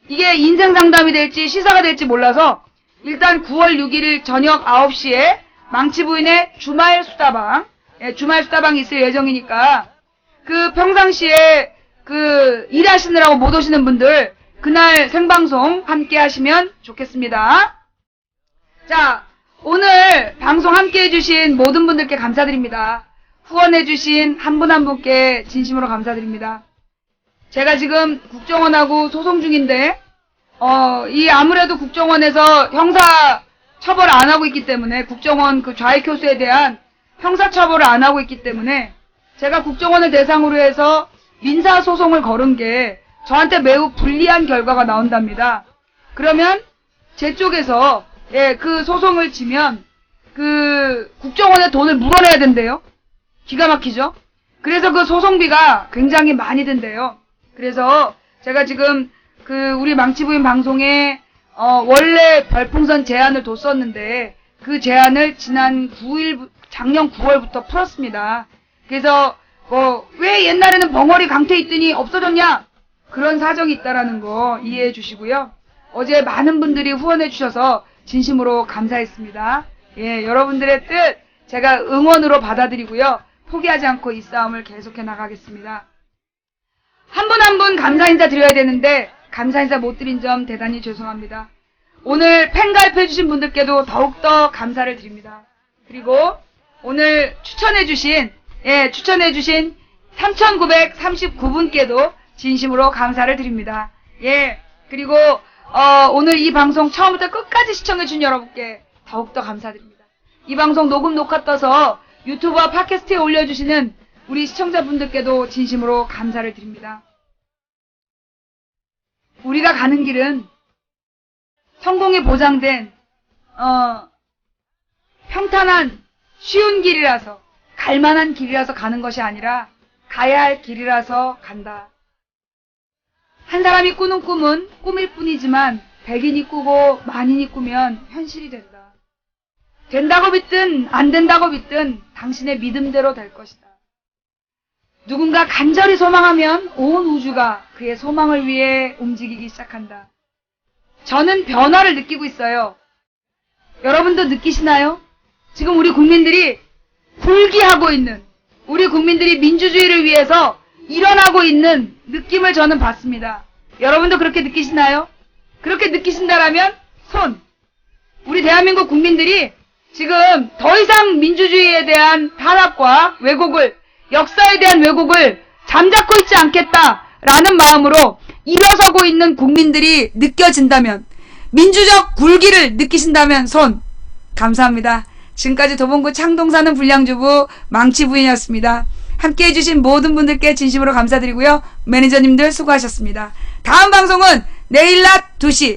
이게 인생 상담이 될지 시사가 될지 몰라서 일단 9월 6일 저녁 9시에 망치 부인의 주말 수다방, 예, 주말 수다방이 있을 예정이니까 평상시에 일하시느라고 못 오시는 분들 그날 생방송 함께 하시면 좋겠습니다. 자, 오늘 방송 함께 해주신 모든 분들께 감사드립니다. 후원해주신 한 분 한 분께 진심으로 감사드립니다. 제가 지금 국정원하고 소송 중인데, 아무래도 국정원에서 형사 처벌을 안 하고 있기 때문에, 국정원 좌익 교수에 대한 형사 처벌을 안 하고 있기 때문에, 제가 국정원을 대상으로 해서 민사 소송을 걸은 게 저한테 매우 불리한 결과가 나온답니다. 그러면 제 쪽에서, 예, 그 소송을 지면, 국정원에 돈을 물어내야 된대요. 기가 막히죠? 그래서 그 소송비가 굉장히 많이 든대요. 그래서 제가 지금 우리 망치부인 방송에 원래 별풍선 제한을 뒀었는데 그 제한을 작년 9월부터 풀었습니다. 그래서 왜 옛날에는 벙어리 강퇴 있더니 없어졌냐? 그런 사정이 있다라는 거 이해해 주시고요. 어제 많은 분들이 후원해 주셔서 진심으로 감사했습니다. 예, 여러분들의 뜻 제가 응원으로 받아들이고요. 포기하지 않고 이 싸움을 계속해 나가겠습니다. 한 분 한 분 감사 인사 드려야 되는데 감사 인사 못 드린 점 대단히 죄송합니다. 오늘 팬 가입해주신 분들께도 더욱더 감사를 드립니다. 그리고 오늘 추천해주신 3,939분께도 진심으로 감사를 드립니다. 예, 그리고 오늘 이 방송 처음부터 끝까지 시청해주신 여러분께 더욱더 감사드립니다. 이 방송 녹음 녹화 떠서 유튜브와 팟캐스트에 올려주시는 우리 시청자분들께도 진심으로 감사를 드립니다. 우리가 가는 길은 성공이 보장된 평탄한 쉬운 길이라서 갈만한 길이라서 가는 것이 아니라 가야 할 길이라서 간다. 한 사람이 꾸는 꿈은 꿈일 뿐이지만 100인이 꾸고 만인이 꾸면 현실이 된다. 된다고 믿든 안 된다고 믿든 당신의 믿음대로 될 것이다. 누군가 간절히 소망하면 온 우주가 그의 소망을 위해 움직이기 시작한다. 저는 변화를 느끼고 있어요. 여러분도 느끼시나요? 지금 우리 국민들이 굴기하고 있는, 우리 국민들이 민주주의를 위해서 일어나고 있는 느낌을 저는 받습니다. 여러분도 그렇게 느끼시나요? 그렇게 느끼신다라면 손! 우리 대한민국 국민들이 지금 더 이상 민주주의에 대한 탄압과 왜곡을, 역사에 대한 왜곡을 잠자코 있지 않겠다라는 마음으로 일어서고 있는 국민들이 느껴진다면, 민주적 굴기를 느끼신다면 손! 감사합니다. 지금까지 도봉구 창동 사는 불량주부 망치 부인이었습니다. 함께 해주신 모든 분들께 진심으로 감사드리고요. 매니저님들 수고하셨습니다. 다음 방송은 내일 낮 2시